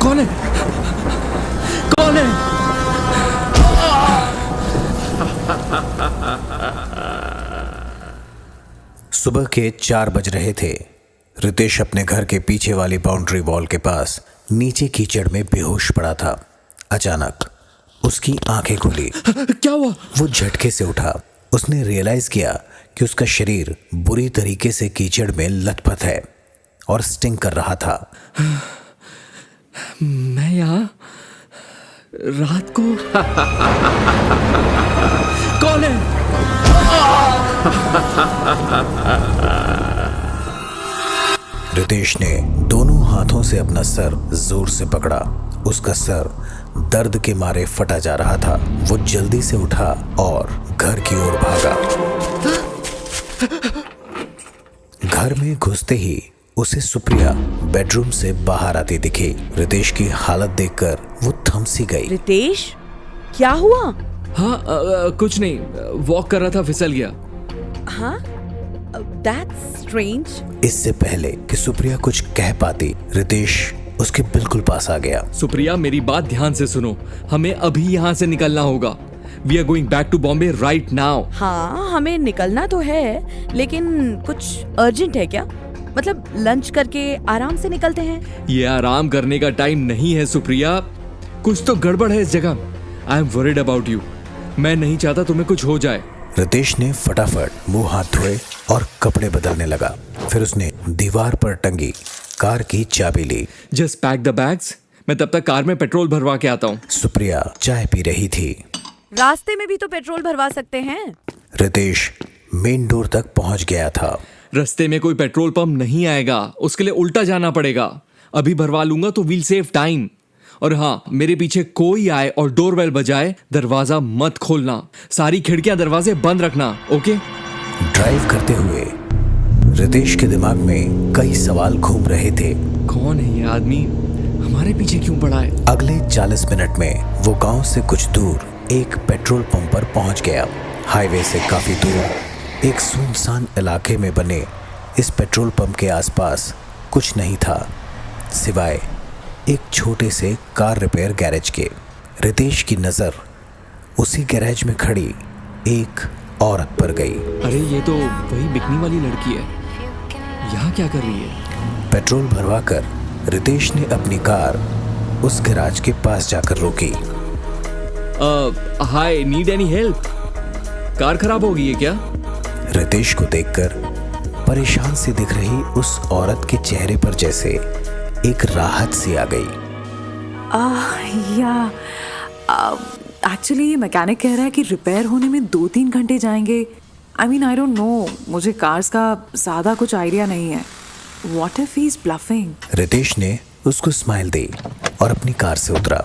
कौन है? कौन है? सुबह के 4 बज रहे थे। रितेश अपने घर के पीछे वाली बाउंड्री वॉल के पास नीचे कीचड़ में बेहोश पड़ा था। अचानक उसकी आंखें खुली। क्या हुआ? वो झटके से उठा। उसने रियलाइज किया कि उसका शरीर बुरी तरीके से कीचड़ में लथपथ है और स्टिंग कर रहा था। मैं यहाँ रात को कौन है? रितेश ने दोनों हाथों से अपना सर जोर से पकड़ा। उसका सर दर्द के मारे फटा जा रहा था। वो जल्दी से उठा और घर की ओर भागा। घर में घुसते ही उसे सुप्रिया बेडरूम से बाहर आती दिखी। रितेश की हालत देखकर वो थम सी गई। रितेश, क्या हुआ? हाँ, कुछ नहीं, वॉक कर रहा था, फिसल गया। हाँ, दैट्स स्ट्रेंज। इससे पहले कि सुप्रिया कुछ कह पाती, रितेश उसके बिल्कुल पास आ गया। सुप्रिया, मेरी बात ध्यान से सुनो। हमें अभी यहाँ से निकलना होगा। We are going back to Bombay right now. हाँ, हमें निकलना तो है, लेकिन कुछ अर्जेंट है क्या? मतलब लंच करके आराम से निकलते हैं। ये आराम करने का टाइम नहीं है सुप्रिया। कुछ तो गड़बड़ है इस जगह। I am worried about you. मैं नहीं चाहता तुम्हें कुछ हो जाए। रितेश ने फटाफट मुंह हाथ धोए और कपड़े बदलने लगा। फिर उसने दीवार पर टंगी कार की चाबी ली। Just pack the bags. मैं तब तक कार में पेट्रोल भरवा के आता हूँ। सुप्रिया चाय पी रही थी। रास्ते में भी तो पेट्रोल भरवा सकते हैं। रितेश मेन डोर तक पहुंच गया था। रास्ते में कोई पेट्रोल पंप नहीं आएगा, उसके लिए उल्टा जाना पड़ेगा। अभी भरवा लूंगा तो वील सेव टाइम। और हाँ, मेरे पीछे कोई आए और डोरबेल बजाए, दरवाजा मत खोलना। सारी खिड़कियां दरवाजे बंद रखना, ओके? ड्राइव करते हुए रितेश के दिमाग में कई सवाल घूम रहे थे। कौन है ये आदमी? हमारे पीछे क्यों पड़ा है? अगले 40 मिनट में वो गांव से कुछ दूर एक पेट्रोल पंप पर पहुंच गया। हाईवे से काफी दूर एक सुनसान इलाके में बने इस पेट्रोल पंप के आसपास कुछ नहीं था, सिवाय एक छोटे से कार रिपेयर गैरेज के। रितेश की नज़र उसी गैरेज में खड़ी एक औरत पर गई। अरे, ये तो वही बिकनी वाली लड़की है। यहाँ क्या कर रही है? पेट्रोल भरवाकर रितेश ने अपनी कार उस गैराज के पास जाकर रोकी। हाय, नीड एनी हेल्प? कार खराब हो गई है क्या? रितेश को देखकर परेशान सी दिख रही उस औरत के चेहरे पर जैसे एक राहत सी आ गई। एक्चुअली ये मैकेनिक कह रहा है कि रिपेयर होने में 2-3 घंटे जाएंगे। आई डोंट नो, मुझे कार्स का ज़्यादा कुछ आइडिया नहीं है। What if he is bluffing? Ritesh ने उसको स्माइल दी और अपनी कार से उतरा।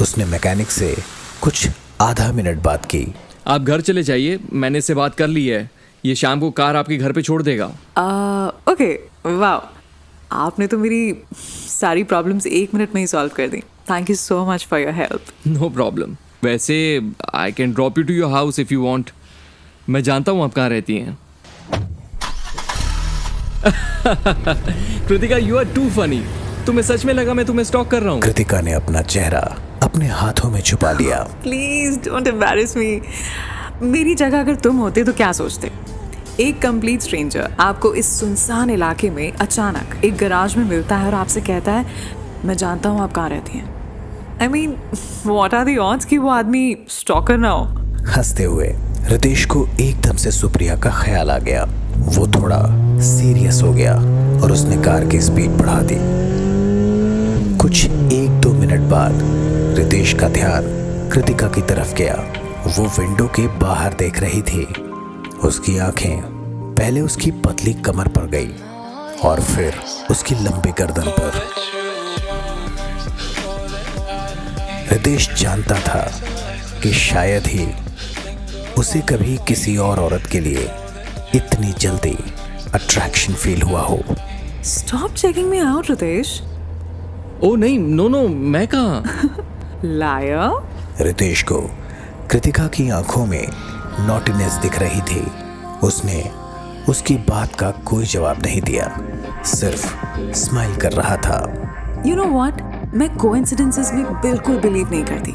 उसने मैकेनिक से कुछ आधा मिनट बात की। आप घर चले जाइए, मैंने इससे बात कर ली है। ये शाम को कार आपके घर पे छोड़ देगा। ओके, वाह, आपने तो मेरी सारी प्रॉब्लम्स 1 मिनट में ही सॉल्व कर दी। Thank you so much for your help. No problem. वैसे I can drop you to your house if you want. मैं जानता हूँ आप कहाँ रहती हैं। Kritika, you are too funny. तुम्हें सच में लगा मैं तुम्हें स्टॉक कर रहा हूँ? कृतिका ने अपना चेहरा अपने हाथों में छुपा लिया। प्लीज डोंट एम्बैरेस मी। मेरी जगह अगर तुम होते तो क्या सोचते? एक कंप्लीट स्ट्रेंजर आपको इस सुनसान इलाके में अचानक एक गैराज में मिलता है और आपसे कहता है, मैं जानता हूँ आप कहाँ रहती हैं। I mean, what are the odds कि वो आदमी स्टॉकर ना हो? हंसते हुए रितेश को एकदम से सुप्रिया का ख्याल आ गया। वो थोड़ा सीरियस हो गया और उसने कार की स्पीड बढ़ा दी। कुछ 1-2 मिनट बाद रितेश का ध्यान कृतिका की तरफ गया। वो विंडो के बाहर देख रही थी। उसकी आंखें पहले उसकी पतली कमर पर गई और फिर उसकी लंबी गर्दन पर। रितेश जानता था कि शायद ही उसे कभी किसी और औरत के लिए इतनी जल्दी अट्रैक्शन फील हुआ हो। Stop checking me out Ritesh. ओ नहीं, नो, मैं कहाँ? लायर। रितेश को कृतिका की आंखों में नॉटीनेस दिख रही थी। उसने उसकी बात का कोई जवाब नहीं दिया, सिर्फ स्माइल कर रहा था। यू नो व्हाट, मैं कोइंसिडेंसेस में बिल्कुल बिलीव नहीं करती,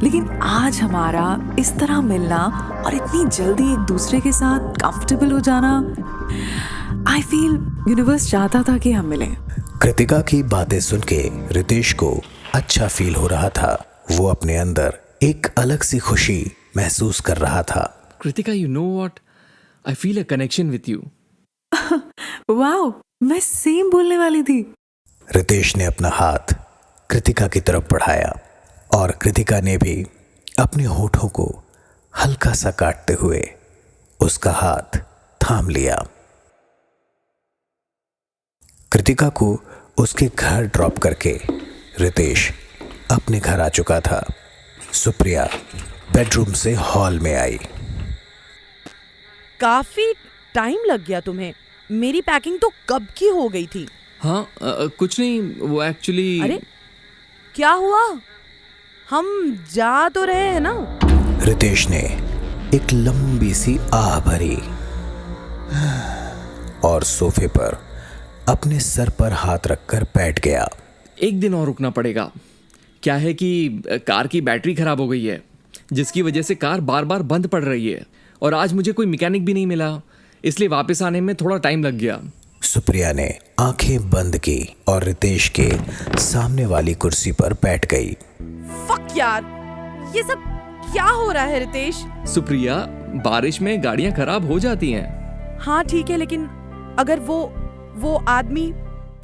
लेकिन आज हमारा इस तरह मिलना और इतनी जल्दी एक दूसरे के साथ कंफर्टेबल हो जाना, आई फील यूनिवर्स चाहता था कि हम मिलें। कृतिका की बातें सुन के रितेश को अच्छा फील हो रहा था। वो अपने अंदर एक अलग सी खुशी महसूस कर रहा था। Kritika, you know what? I feel a connection with you. Wow, मैं सेम बोलने वाली थी। रितेश ने अपना हाथ कृतिका की तरफ बढ़ाया और कृतिका ने भी अपने होठों को हल्का सा काटते हुए उसका हाथ थाम लिया। कृतिका को उसके घर ड्रॉप करके रितेश अपने घर आ चुका था। सुप्रिया बेडरूम से हॉल में आई। काफी टाइम लग गया तुम्हें। मेरी पैकिंग तो कब की हो गई थी। हाँ, कुछ नहीं, वो एक्चुअली। अरे क्या हुआ? हम जा तो रहे हैं ना? रितेश ने एक लंबी सी आह भरी और सोफे पर अपने सर पर हाथ रखकर बैठ गया। एक दिन और रुकना पड़ेगा। क्या है कि कार की बैटरी खराब हो गई है, जिसकी वजह से कार बार बार बंद पड़ रही है, और आज मुझे कोई मैकेनिक भी नहीं मिला, इसलिए वापस आने में थोड़ा टाइम लग गया। सुप्रिया ने आंखें बंद की और रितेश के सामने वाली कुर्सी पर बैठ गई। फक यार, ये सब क्या हो रहा है रितेश? सुप्रिया, बारिश में गाड़ियां खराब हो जाती हैं। हाँ ठीक है, लेकिन अगर वो आदमी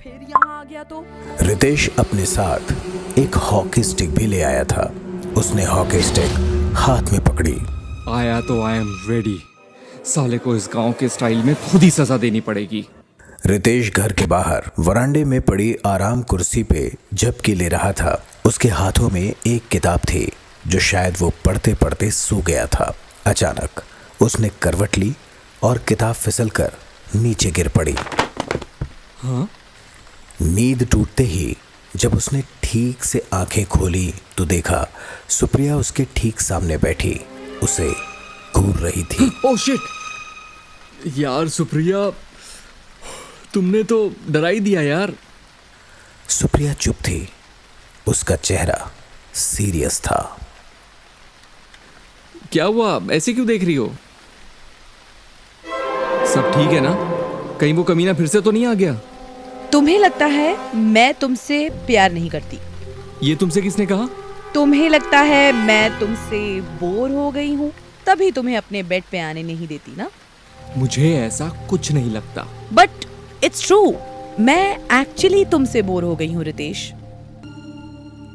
फिर यहाँ आ गया तो? रितेश अपने साथ एक हॉकी स्टिक भी ले आया था। उसने हॉकी स्टिक हाथ में पकड़ी। आया तो आई एम रेडी। साले को इस गांव के स्टाइल में खुद ही सजा देनी पड़ेगी। रितेश घर के बाहर वरांडे में पड़ी आराम कुर्सी पे झपकी ले रहा था। उसके हाथों में एक किताब थी जो शायद वो पढ़ते पढ़ते सो गया था। अचानक उसने करवट ली और किताब फिसलकर नीचे गिर पड़ी। हाँ? नींद टूटते ही जब उसने ठीक से आंखें खोली तो देखा सुप्रिया उसके ठीक सामने बैठी उसे घूर रही थी। Oh shit! यार सुप्रिया, तुमने तो डरा ही दिया यार। सुप्रिया चुप थी। उसका चेहरा सीरियस था। क्या हुआ? ऐसे क्यों देख रही हो? सब ठीक है ना? कहीं वो कमीना फिर से तो नहीं आ गया? तुम्हें लगता है मैं तुमसे प्यार नहीं करती? ये तुमसे किसने कहा? तुम्हें लगता है मैं तुमसे बोर हो गई हूँ, तभी तुम्हें अपने बेड पे आने नहीं देती ना? मुझे ऐसा कुछ नहीं लगता। बट इट्स ट्रू, मैं एक्चुअली तुमसे बोर हो गई हूँ Ritesh.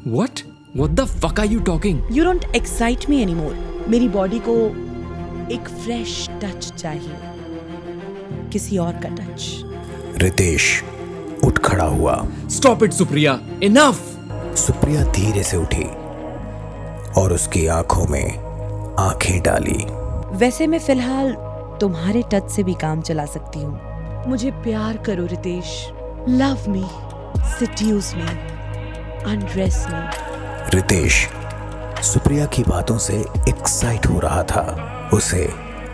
What? What the fuck are you talking? You don't excite me anymore. मेरी बॉडी को एक फ्रेश टच चाहिए, किसी और का टच। रितेश उठ खड़ा हुआ। Stop it, Supriya! Enough! Supriya धीरे से उठी और उसकी आंखों में आंखें डाली। वैसे मैं फिलहाल तुम्हारे टच से भी काम चला सकती हूँ। मुझे प्यार करो रितेश। लव मी, सेड्यूस मी, अनड्रेस मी। रितेश सुप्रिया की बातों से एक्साइट हो रहा था। उसे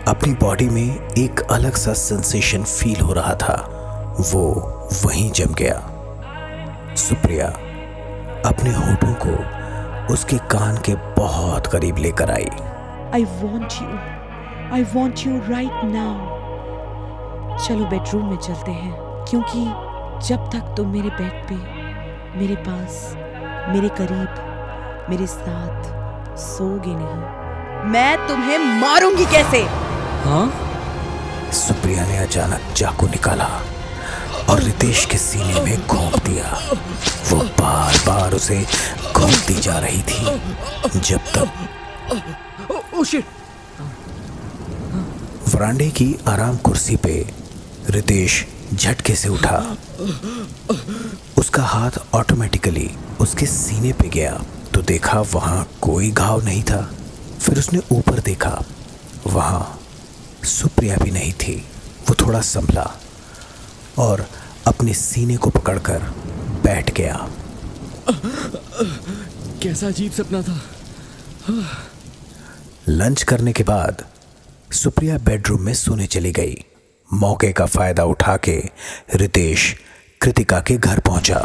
अपनी बॉडी में एक अलग सा सेंसेशन फील हो रहा था। वो वहीं जम गया। सुप्रिया अपने होठों को उसके कान के बहुत करीब लेकर आई। I want you right now। चलो बेडरूम में चलते हैं, क्योंकि जब तक तुम मेरे बेड पे, मेरे पास, मेरे करीब, मेरे साथ सोगे नहीं, मैं तुम्हें मारूंगी कैसे? हाँ? सुप्रिया ने अचानक चाकू निकाला और रितेश के सीने में घोंप दिया। वो बार बार उसे घोंपती जा रही थी जब तक Oh shit! वरांडे की आराम कुर्सी पे रितेश झटके से उठा। उसका हाथ ऑटोमेटिकली उसके सीने पे गया तो देखा वहां कोई घाव नहीं था। फिर उसने ऊपर देखा, वहां सुप्रिया भी नहीं थी। वो थोड़ा संभला और अपने सीने को पकड़कर बैठ गया। कैसा अजीब सपना था। लंच करने के बाद सुप्रिया बेडरूम में सोने चली गई। मौके का फायदा उठा के रितेश कृतिका के घर पहुंचा।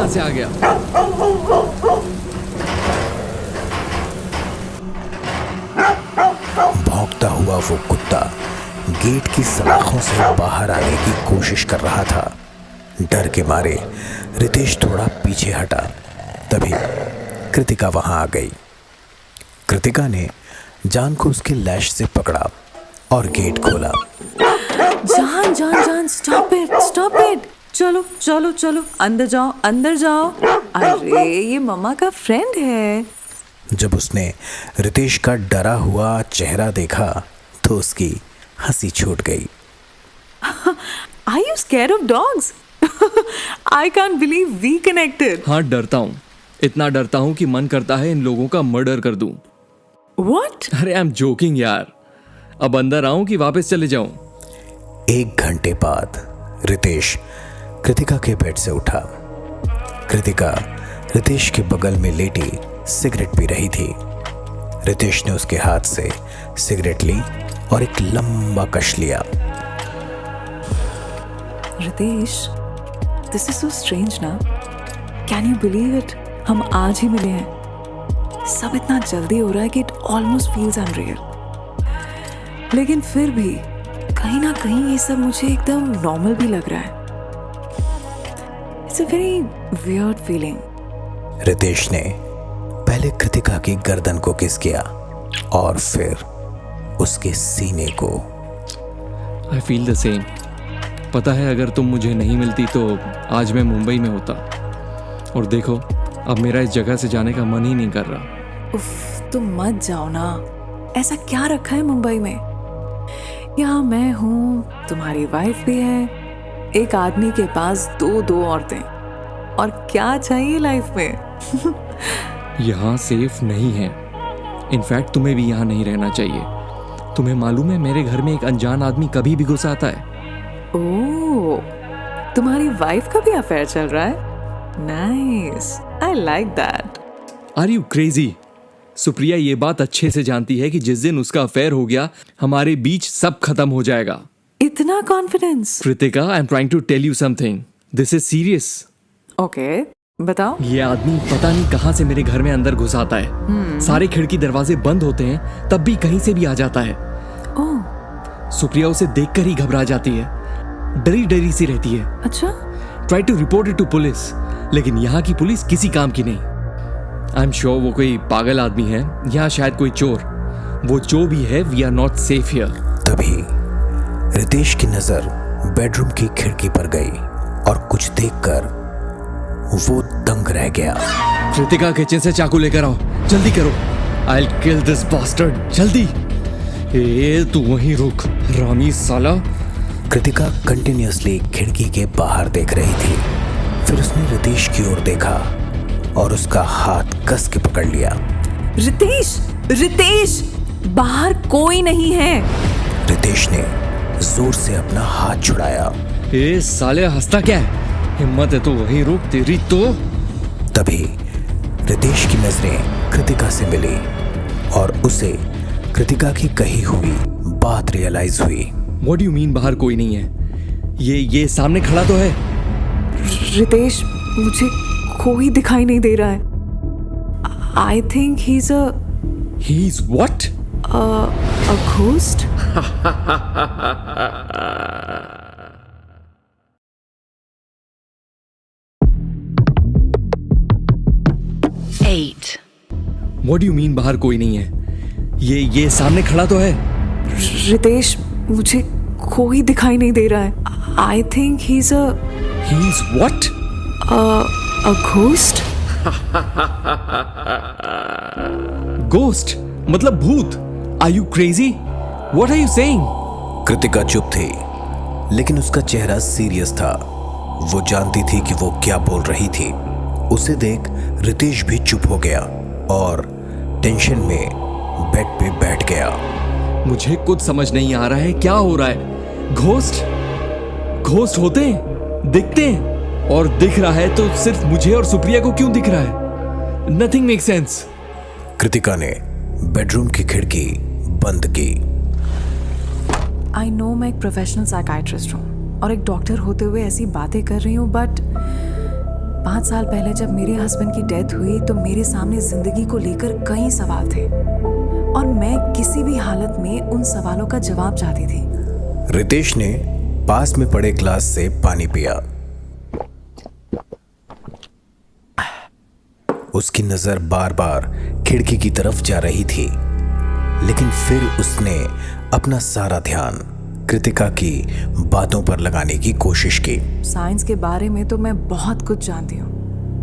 कहां से आ गया? भौंकता हुआ वो कुत्ता गेट की सलाखों से बाहर आने की कोशिश कर रहा था। डर के मारे रितेश थोड़ा पीछे हटा। तभी कृतिका वहां आ गई। कृतिका ने जान को उसके लैश से पकड़ा और गेट खोला। जान जान जान, स्टॉप इट। चलो चलो चलो, अंदर जाओ। अरे ये मम्मा का फ्रेंड है। जब उसने रितेश का डरा हुआ चेहरा देखा तो उसकी हंसी छूट गई। Are you scared of dogs? I can't believe we connected. हाँ, डरता हूँ। इतना डरता हूँ कि मन करता है इन लोगों का मर्डर कर दूं। What? अरे आई एम जोकिंग यार। अब अंदर आऊं कि वापस चले जाऊं? 1 घंटे बाद रितेश कृतिका के बेड से उठा। कृतिका रितेश के बगल में लेटी सिगरेट पी रही थी। रितेश ने उसके हाथ से सिगरेट ली और एक लंबा कश लिया। Ritesh, this is so strange ना? Can you believe it? हम आज ही मिले हैं। सब इतना जल्दी हो रहा है कि it almost feels unreal. लेकिन फिर भी कहीं ना कहीं ये सब मुझे एकदम नॉर्मल भी लग रहा है। It's a very weird feeling. Ritesh ने पहले कृतिका की गर्दन को किस किया और फिर उसके सीने को। I feel the same. पता है, अगर तुम मुझे नहीं मिलती तो आज मैं मुंबई में होता। और देखो, अब मेरा इस जगह से जाने का मन ही नहीं कर रहा। उफ, तुम मत जाओ ना। ऐसा क्या रखा है मुंबई में? यहाँ मैं हूँ, तुम्हारी वाइफ भी है, एक आदमी के पास दो औरतें, और क्या चाहिए लाइफ में? यहाँ सेफ नहीं है। इनफैक्ट तुम्हें भी यहाँ नहीं रहना चाहिए। तुम्हें मालूम है, मेरे घर में एक अनजान आदमी कभी भी घुस आता है। ओह, तुम्हारी वाइफ का भी अफेयर चल रहा है? Nice, I like that. Are you crazy? Supriya ये बात अच्छे से जानती है कि जिस दिन उसका अफेयर हो गया, हमारे बीच सब खत्म हो जाएगा। इतना confidence? Kritika, I am trying to tell you something. This is serious. Okay, बताओ। ये आदमी पता नहीं कहां से मेरे घर में अंदर घुस आता है। सारे खिड़की दरवाजे बंद होते हैं, तब भी कहीं से भी आ जाता है। ओह, सुप्रिया उसे देखकर ही घबरा जाती है, डरी डरी सी रहती है। अच्छा। Try to report it to police, लेकिन यहाँ की पुलिस किसी काम की नहीं। आई एम श्योर वो कोई पागल आदमी है, यहाँ शायद कोई चोर। वो जो भी है, we are not safe here. तभी रितेश की नजर बेडरूम की खिड़की पर गई और कुछ देखकर वो दंग रह गया। कृतिका, किचन से चाकू लेकर आओ, जल्दी करो। I will kill this bastard, जल्दी। ए, तू वहीं रुक, रामी साला। कृतिका कंटिन्यूअसली खिड़की के बाहर देख रही थी। फिर उसने रितेश की ओर देखा और उसका हाथ कस के पकड़ लिया। रितेश, बाहर कोई नहीं है। रितेश ने जोर से अपना हाथ छुड़ाया। ए साले, हंसता क्या है? हिम्मत है तो वहीं रुक, तेरी तो। तभी रितेश की नजरें कृतिका से मिली और उसे कृतिका की कही हुई बात रियलाइज हुई। What do you mean बाहर कोई नहीं है? ये सामने खड़ा तो है। रितेश, मुझे कोई दिखाई नहीं दे रहा है। I think He's what? a ghost. Eight. What do you mean बाहर कोई नहीं है? ये सामने खड़ा तो है। रितेश, मुझे कोई दिखाई नहीं दे रहा है। I think he's what? a ghost. Ghost? मतलब भूत? Are you crazy? What are you saying? Kritika चुप थी, लेकिन उसका चेहरा सीरियस था। वो जानती थी कि वो क्या बोल रही थी। उसे देख रितेश भी चुप हो गया और टेंशन में बेड पे बैठ गया। मुझे कुछ समझ नहीं आ रहा है, क्या हो रहा है? घोस्ट होते हैं, दिखते हैं, और दिख रहा है तो सिर्फ मुझे और सुप्रिया को क्यों दिख रहा है? Nothing make sense. कृतिका ने बेडरूम की खिड़की बंद की। आई नो, मैं एक प्रोफेशनल साइकाइट्रिस्ट हूँ और एक डॉक्टर होते हुए ऐसी बातें कर रही हूँ, बट 5 साल पहले जब मेरे हस्बैंड की डेथ हुई तो मेरे सामने जिंदगी को लेकर कई सवाल थे और मैं किसी भी हालत में उन सवालों का जवाब चाहती थी। रितेश ने पास में पड़े ग्लास से पानी पिया। उसकी नजर बार बार खिड़की की तरफ जा रही थी, लेकिन फिर उसने अपना सारा ध्यान कृतिका की बातों पर लगाने की कोशिश की। साइंस के बारे में तो मैं बहुत कुछ जानती हूँ,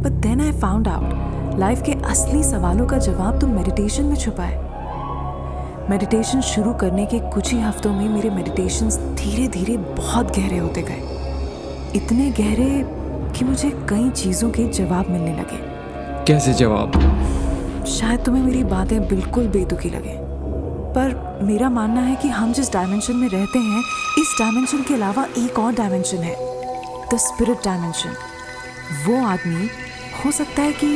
but then I found out life के असली सवालों का जवाब तो मेडिटेशन में छुपा है। मेडिटेशन शुरू करने के कुछ ही हफ्तों में मेरे मेडिटेशंस धीरे धीरे बहुत गहरे होते गए, इतने गहरे कि मुझे कई चीज़ों के जवाब मिलने लगे। कैसे जवाब? शायद तुम्हें मेरी बातें बिल्कुल बेतुकी लगे, पर मेरा मानना है कि हम जिस डायमेंशन में रहते हैं, इस डायमेंशन के अलावा एक और डायमेंशन है, द स्पिरिट डायमेंशन। वो आदमी हो सकता है कि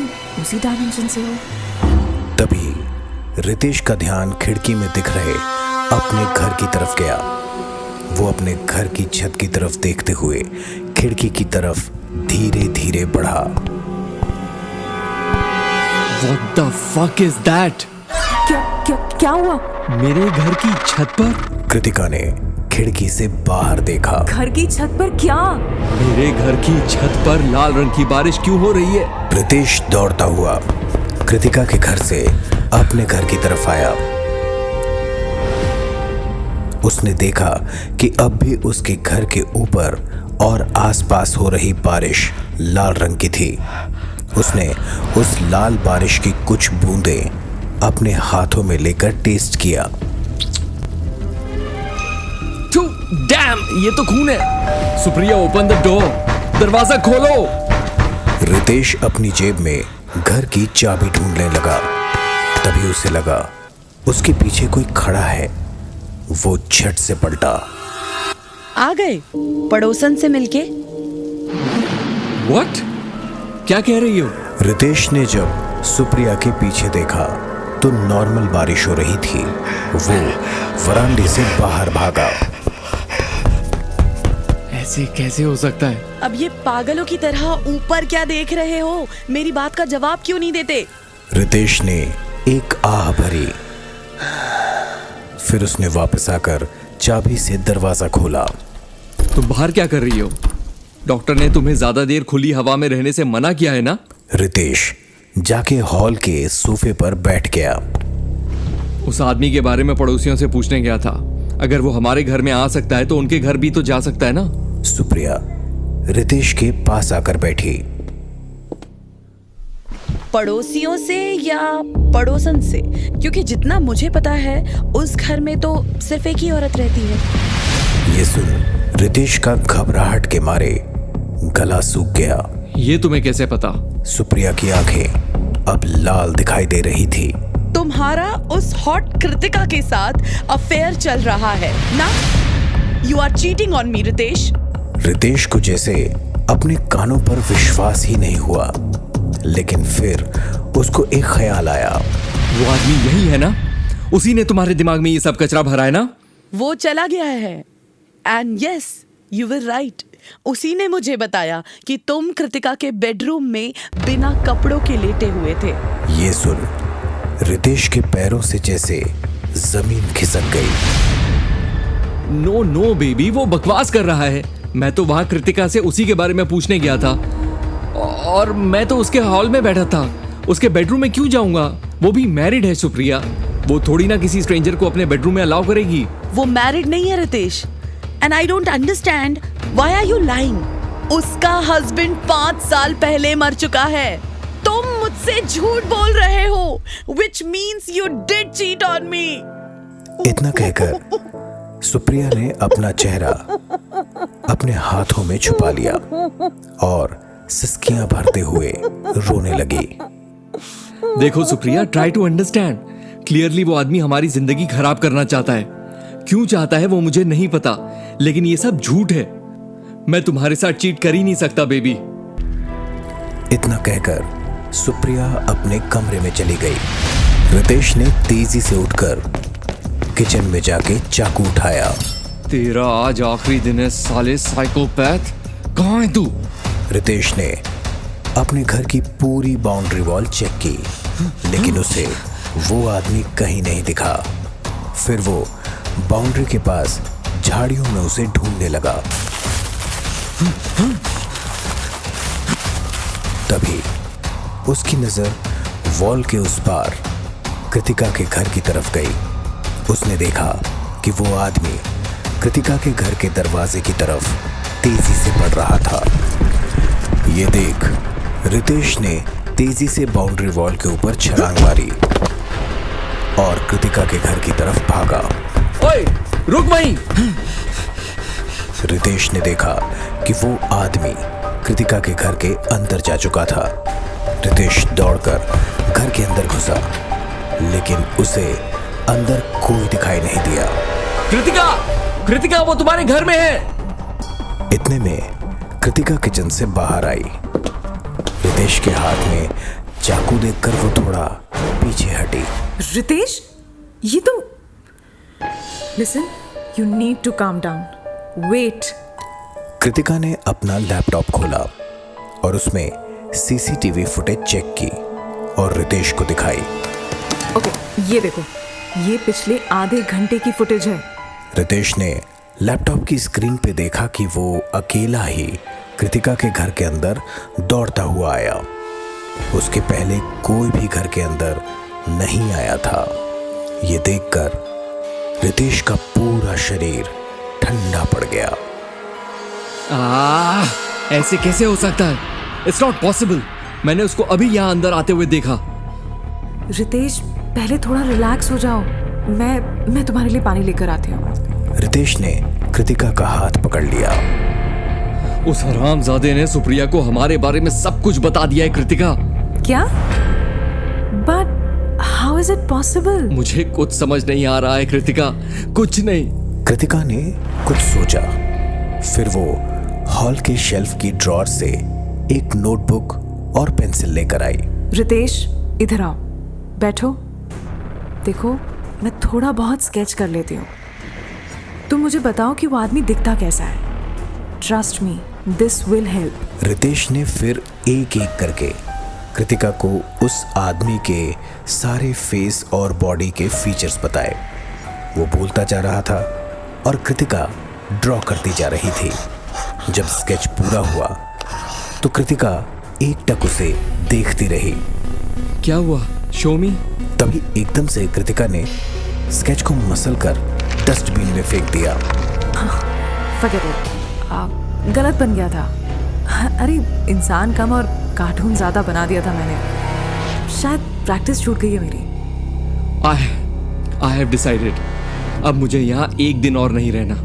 उसी डायमेंशन से हो। तभी रितेश का ध्यान खिड़की में दिख रहे अपने घर की तरफ गया। वो अपने घर की छत की तरफ देखते हुए खिड़की की तरफ धीरे धीरे बढ़ा। What the fuck is that? क्या हुआ? मेरे घर की छत पर? कृतिका ने खिड़की से बाहर देखा। घर की छत पर क्या? मेरे घर की छत पर लाल रंग की बारिश क्यों हो रही है? रितेश दौड़ता हुआ कृतिका के घर से अपने घर की तरफ आया। उसने देखा कि अब भी उसके घर के ऊपर और आसपास हो रही बारिश लाल रंग की थी। उसने उस लाल बारिश की कुछ बूंदें अपने हाथों में लेकर टेस्ट किया। डैम, ये तो खून है। सुप्रिया, ओपन द डोर, दरवाजा खोलो। रितेश अपनी जेब में घर की चाबी ढूंढने लगा। तभी उसे लगा उसके पीछे कोई खड़ा है। वो झट से पलटा। आ गए पड़ोसन से मिलके? What? क्या कह रही हो? रितेश ने जब सुप्रिया के पीछे देखा तो नॉर्मल बारिश हो रही थी। वो वरांडे से बाहर भागा। ऐसे कैसे हो सकता है? अब ये पागलों की तरह ऊपर क्या देख रहे हो? मेरी बात का जवाब क्यों नहीं देते? रितेश ने एक आह भरी। फिर उसने वापस आकर चाबी से दरवाजा खोला। तुम बाहर क्या कर रही हो? डॉक्टर ने तुम्हें ज्यादा देर खुली हवा में रहने से मना किया है ना? रितेश जाके हॉल के सोफे पर बैठ गया। उस आदमी के बारे में पड़ोसियों से पूछने गया था। अगर वो हमारे घर में आ सकता है तो उनके घर भी तो जा सकता है ना? सुप्रिया रितेश के पास आकर बैठी। पड़ोसियों से या पड़ोसन से? क्योंकि जितना मुझे पता है उस घर में तो सिर्फ एक ही औरत रहती है। ये सुन रितेश का घबराहट के मारे गला सूख गया। ये तुम्हें कैसे पता? सुप्रिया की आंखें अब लाल दिखाई दे रही थी। तुम्हारा उस हॉट कृतिका के साथ अफेयर चल रहा है ना? You are cheating on me Ritesh. Ritesh को जैसे अपने कानों पर विश्वास ही नहीं हुआ, लेकिन फिर उसको एक ख्याल आया। वो आदमी यही है ना? उसी ने तुम्हारे दिमाग में ये सब कचरा भरा है ना? वो चला गया है। And yes, you will write. उसी ने मुझे बताया कि तुम कृतिका के बेडरूम में बिना कपड़ों के लेटे हुए थे। ये सुन रितेश के पैरों से जैसे जमीन खिसक गई। नो नो बेबी, वो बकवास कर रहा है। मैं तो वहां कृतिका से उसी के बारे में पूछने गया था और मैं तो उसके हॉल में बैठा था। उसके बेडरूम में क्यों जाऊंगा? वो भी मैरिड है सुप्रिया। वो थोड़ी ना किसी स्ट्रेंजर को अपने बेडरूम में अलाउ करेगी। वो मैरिड नहीं है Ritesh. And I don't understand why are you lying. उसका हस्बैंड 5 साल पहले मर चुका है। तुम मुझसे झूठ बोल रहे हो, which means you did cheat on me। इतना कहकर सुप्रिया ने अपना चेहरा अपने हाथों में छुपा लिया और सिसकियां भरते हुए रोने लगी। देखो Supriya, try to understand. Clearly वो आदमी हमारी जिंदगी खराब करना चाहता है। क्यों चाहता है वो मुझे नहीं पता, लेकिन ये सब झूठ है। मैं तुम्हारे साथ चीट कर ही नहीं सकता बेबी। इतना कहकर सुप्रिया अपने कमरे में चली गई। रितेश ने तेजी से उठकर किचन में जाके चाकू उठाया। तेरा आज आखिरी दिन है साले साइकोपैथ। कहाँ है तू? रितेश ने अपने घर की पूरी बाउंड्री वॉल चेक की, लेकिन उसे वो आदमी कहीं नहीं दिखा। फिर वो बाउंड्री के पास झाड़ियों में उसे ढूंढने लगा। तभी उसकी नजर वॉल के उस पार कृतिका के घर की तरफ गई। उसने देखा कि वो आदमी कृतिका के घर के दरवाजे की तरफ तेजी से बढ़ रहा था। ये देख रितेश ने तेजी से बाउंड्री वॉल के ऊपर छलांग मारी और कृतिका के घर की तरफ भागा। ओए, रुक वहीं। रितेश ने देखा कि वो आदमी कृतिका के घर के अंदर जा चुका था। रितेश दौड़कर घर के अंदर घुसा, लेकिन उसे अंदर कोई दिखाई नहीं दिया। कृतिका, कृतिका, वो तुम्हारे घर में है। इतने में कृतिका किचन से बाहर आई। रितेश के हाथ में चाकू देखकर वो थोड़ा पीछे हटी। रितेश, ये तुम। Listen, you need to calm down. Wait. Kritika ने अपना लैपटॉप खोला और उसमें सीसीटीवी फुटेज चेक की और रितेश को दिखाई। ओके, ये देखो, ये पिछले आधे घंटे की फुटेज है। रितेश ने लैपटॉप की स्क्रीन पे देखा कि वो अकेला ही कृतिका के घर के अंदर दौड़ता हुआ आया। उसके पहले कोई भी घर के अंदर नहीं आया था। ये देखकर रितेश का पूरा शरीर ठंडा पड़ गया। ऐसे कैसे हो सकता है? It's not possible. मैंने उसको अभी यहाँ अंदर आते हुए देखा। रितेश, पहले थोड़ा रिलैक्स हो जाओ। मैं तुम्हारे लिए पानी लेकर आती हूँ। रितेश ने कृतिका का हाथ पकड़ लिया। उस हरामजादे ने सुप्रिया को हमारे बारे में सब कुछ बता दिया है। कृतिका, क्या? But how is it possible? मुझे कुछ समझ नहीं आ रहा है कृतिका, कुछ नहीं। कृतिका ने कुछ सोचा, फिर वो हॉल के शेल्फ की ड्रॉर से एक नोटबुक और पेंसिल लेकर आई। रितेश, इधर आओ, बैठो। देखो, मैं थोड़ा बहुत स्केच कर लेती हूँ। तुम मुझे बताओ कि वो आदमी दिखता कैसा है। Trust me, this will help. Ritesh ने फिर एक एक करके कृतिका को उस आदमी के सारे फेस और बॉडी के फीचर्स बताए। वो बोलता जा रहा था और कृतिका ड्रॉ करती जा रही थी। जब स्केच पूरा हुआ तो कृतिका एकटक उसे देखती रही। क्या हुआ? शो मी। तभी एकदम से कृतिका ने स्केच को मसलकर डस्टबिन में फेंक दिया। फॉरगेट इट, गलत बन गया था। अरे, इंसान कम और कार्टून ज्यादा बना दिया था मैंने। शायद प्रैक्टिस छूट गई है मेरी। I have decided. अब मुझे यहाँ एक दिन और नहीं रहना।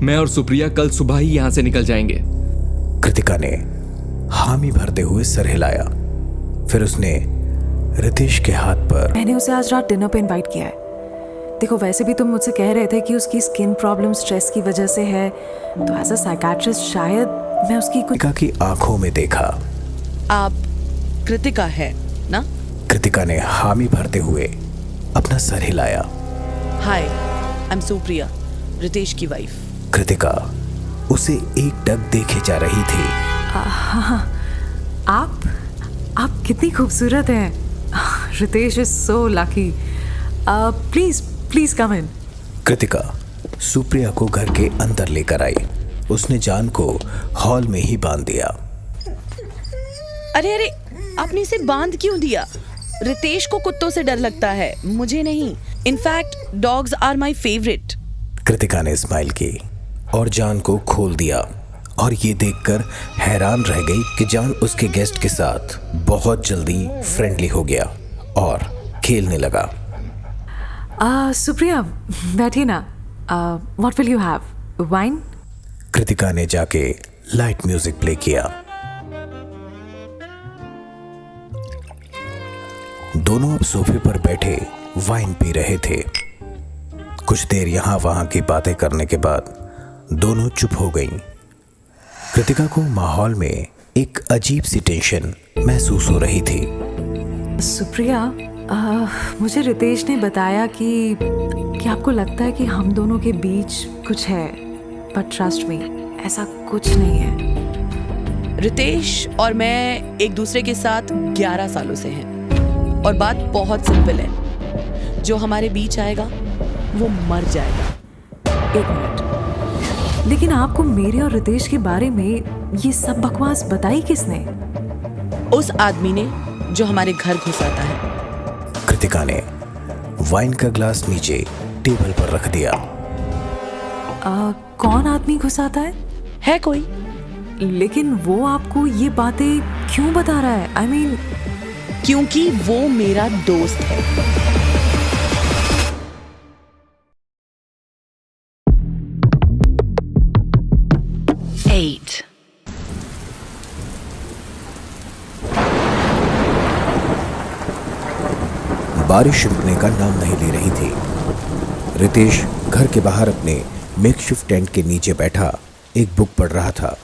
मैं और सुप्रिया कल सुबह ही यहाँ से निकल जाएंगे। कृतिका ने हामी भरते हुए सर हिलाया। फिर उसने रितेश के हाथ पर मैंने उसे आज रात डिनर पे इनवाइट किया है। देखो, वैसे भी तुम मुझसे कह रहे थे कि उसकी स्किन प्रॉब्लम स्ट्रेस की वजह से है, तो एज अ साइकियाट्रिस्ट शायद मैं उसकी कुछ। कृतिका की आंखों में देखा। आप कृतिका है ना? कृतिका ने हामी भरते हुए अपना सर हिलाया। हाय, आई एम सुप्रिया, रितेश की वाइफ। कृतिका उसे एकटक देखे जा रही थी। आप कितनी खूबसूरत हैं। Ritesh is so lucky. Please come in. Kritika Supriya को घर के अंदर लेकर आई। उसने जान को हॉल में ही बांध दिया। अरे, आपने इसे बांध क्यों दिया? रितेश को कुत्तों से डर लगता है, मुझे नहीं। In fact dogs are my favourite. Kritika ने स्माइल की और जान को खोल दिया और ये देखकर हैरान रह गई कि जान उसके गेस्ट के साथ बहुत जल्दी फ्रेंडली हो गया और खेलने लगा। सुप्रिया, बैठिए ना। What will you have? Wine? Kritika ने जाके लाइट म्यूजिक प्ले किया। दोनों अब सोफे पर बैठे वाइन पी रहे थे। कुछ देर यहां वहां की बातें करने के बाद दोनों चुप हो गईं। कृतिका को माहौल में एक अजीब सी टेंशन महसूस हो रही थी। सुप्रिया, मुझे रितेश ने बताया कि आपको लगता है कि हम दोनों के बीच कुछ है, बट ट्रस्ट मी, ऐसा कुछ नहीं है। रितेश और मैं एक दूसरे के साथ 11 सालों से हैं और बात बहुत सिंपल है। जो हमारे बीच आएगा वो मर जाएगा। एक मिनट, लेकिन आपको मेरे और रितेश के बारे में ये सब बकवास बताई किसने? उस आदमी ने जो हमारे घर घुस आता है। कृतिका ने वाइन का ग्लास नीचे टेबल पर रख दिया। कौन आदमी घुसाता है कोई? लेकिन वो आपको ये बातें क्यों बता रहा है? I mean, क्योंकि वो मेरा दोस्त है। बारिश रुकने का नाम नहीं ले रही थी। रितेश घर के बाहर अपने मेकशिफ्ट टेंट के नीचे बैठा एक बुक पढ़ रहा था।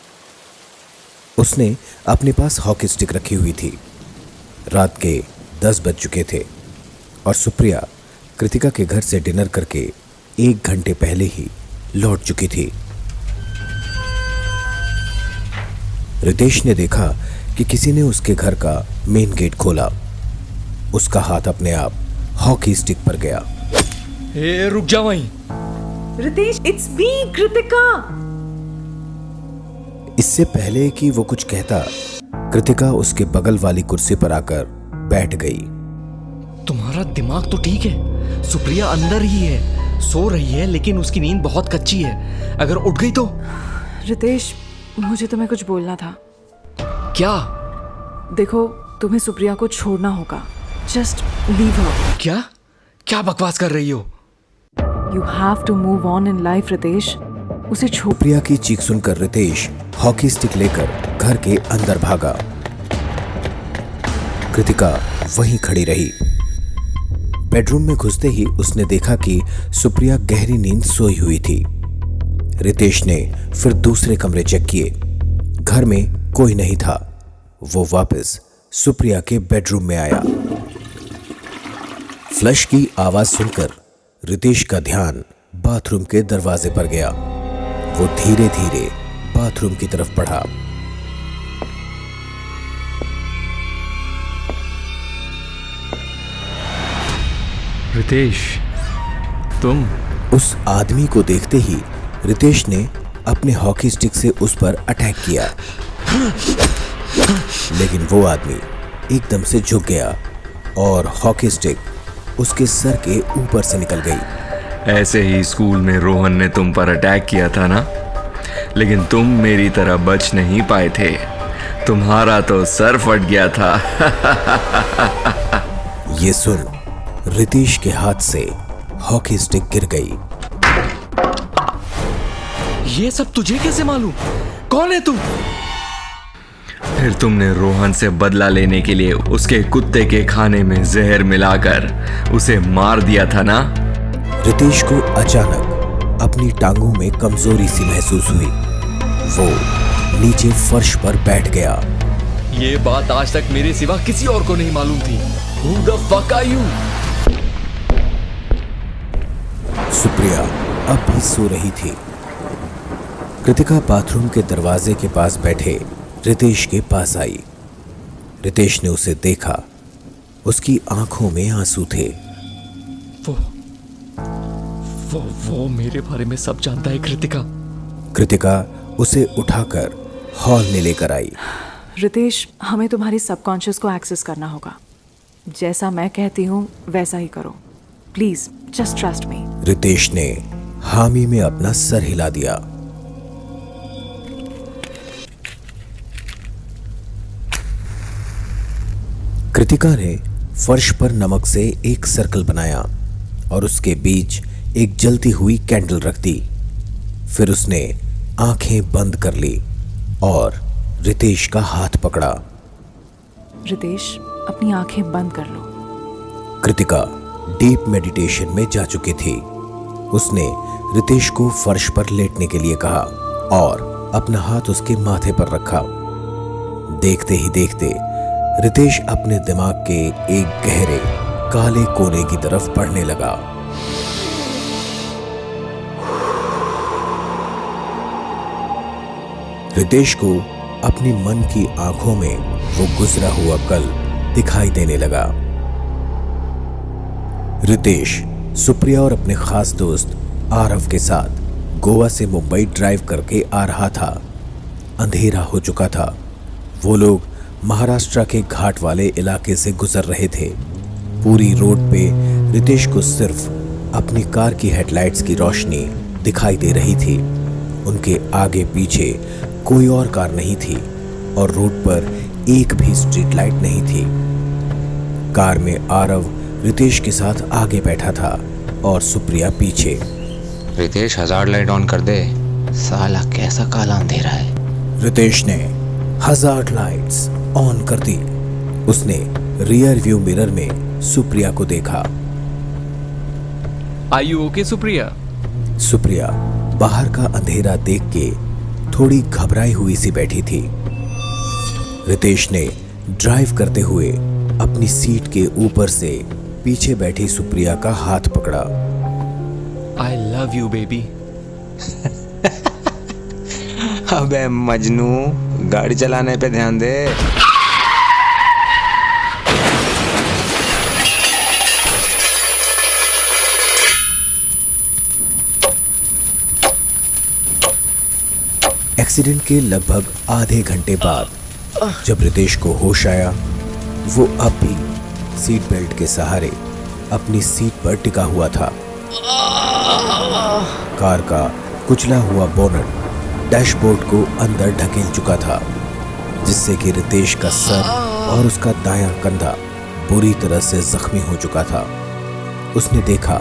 उसने अपने पास हॉकी स्टिक रखी हुई थी। रात के 10 बज चुके थे और सुप्रिया कृतिका के घर से डिनर करके 1 घंटे पहले ही लौट चुकी थी। रितेश ने देखा कि किसी ने उसके घर का मेन गेट खोला। उसका हाथ अपने आप हॉकी स्टिक पर गया। रुक जा वहीं। Ritesh, it's me, Kritika. इससे पहले कि वो कुछ कहता, कृतिका उसके बगल वाली कुर्सी पर आकर बैठ गई। तुम्हारा दिमाग तो ठीक है। सुप्रिया अंदर ही है, सो रही है, लेकिन उसकी नींद बहुत कच्ची है। अगर उठ गई तो? रितेश, मुझे तुम्हें कुछ बोलना था। क्या? देखो, तुम्हें सुप्रिया को छोड़ना होगा। Just leave her. क्या क्या बकवास कर रही हो? You have to move on in life Ritesh. उसे छोड़। सुप्रिया की चीख सुनकर रितेश हॉकी स्टिक लेकर घर के अंदर भागा। कृतिका वहीं खड़ी रही। बेडरूम में घुसते ही उसने देखा कि सुप्रिया गहरी नींद सोई हुई थी। रितेश ने फिर दूसरे कमरे चेक किए। घर में कोई नहीं था। वो वापस सुप्रिया के बेडरूम में आया। फ्लश की आवाज सुनकर रितेश का ध्यान बाथरूम के दरवाजे पर गया। वो धीरे धीरे बाथरूम की तरफ बढ़ा। रितेश, तुम? उस आदमी को देखते ही रितेश ने अपने हॉकी स्टिक से उस पर अटैक किया, लेकिन वो आदमी एकदम से झुक गया और हॉकी स्टिक उसके सर के ऊपर से निकल गई। ऐसे ही स्कूल में रोहन ने तुम पर अटैक किया था ना, लेकिन तुम मेरी तरह बच नहीं पाए थे। तुम्हारा तो सर फट गया था। ये सुन रितेश के हाथ से हॉकी स्टिक गिर गई। ये सब तुझे कैसे मालूम? कौन है तू? फिर तुमने रोहन से बदला लेने के लिए उसके कुत्ते के खाने में जहर मिलाकर उसे मार दिया था ना? रितेश को अचानक अपनी टांगों में कमजोरी सी महसूस हुई। वो नीचे फर्श पर बैठ गया। ये बात आज तक मेरे सिवा किसी और को नहीं मालूम थी। Who the fuck are you? Supriya अब भी सो रही थी। कृतिका बाथरूम के दरवाजे के पास बैठे रितेश के पास आई। रितेश ने उसे देखा। उसकी आंखों में आंसू थे। वो मेरे बारे में सब जानता है कृतिका। कृतिका उसे उठाकर हॉल में लेकर आई। रितेश, हमें तुम्हारी सबकॉन्शियस को एक्सेस करना होगा। जैसा मैं कहती हूँ वैसा ही करो। Please just trust me. Ritesh ने हामी में अपना सर हिला दिया। कृतिका ने फर्श पर नमक से एक सर्कल बनाया और उसके बीच एक जलती हुई कैंडल रख दी। फिर उसने आंखें बंद कर ली और रितेश का हाथ पकड़ा। रितेश, अपनी आंखें बंद कर लो। कृतिका डीप मेडिटेशन में जा चुकी थी। उसने रितेश को फर्श पर लेटने के लिए कहा और अपना हाथ उसके माथे पर रखा। देखते ही देखते रितेश अपने दिमाग के एक गहरे काले कोने की तरफ बढ़ने लगा। रितेश को अपनी मन की आंखों में वो गुजरा हुआ कल दिखाई देने लगा। रितेश सुप्रिया और अपने खास दोस्त आरव के साथ गोवा से मुंबई ड्राइव करके आ रहा था। अंधेरा हो चुका था। वो लोग महाराष्ट्र के घाट वाले इलाके से गुजर रहे थे। पूरी रोड पे रितेश को सिर्फ अपनी कार की हेडलाइट्स की रोशनी दिखाई दे रही थी। उनके आगे पीछे कोई और कार नहीं थी और रोड पर एक भी स्ट्रीट लाइट नहीं थी। कार में आरव रितेश के साथ आगे बैठा था और सुप्रिया पीछे। रितेश हजार्ड लाइट ऑन कर दे, साला कैसा काला अंधेरा है। रितेश ने हजार्ड लाइट्स ऑन कर दी। उसने रियर व्यू मिरर में सुप्रिया को देखा। Are you okay Supriya? Supriya बाहर का अंधेरा देख के थोड़ी घबराई हुई सी बैठी थी। रितेश ने ड्राइव करते हुए अपनी सीट के ऊपर से पीछे बैठी सुप्रिया का हाथ पकड़ा। I love you baby. अबे मजनू, गाड़ी चलाने पे ध्यान दे। एक्सीडेंट के लगभग आधे घंटे बाद जब रितेश को होश आया, वो अब भी सीट बेल्ट के सहारे अपनी सीट पर टिका हुआ था। कार का कुचला हुआ बोनट डैशबोर्ड को अंदर ढकेल चुका था, जिससे कि रितेश का सर और उसका दायां कंधा बुरी तरह से जख्मी हो चुका था। उसने देखा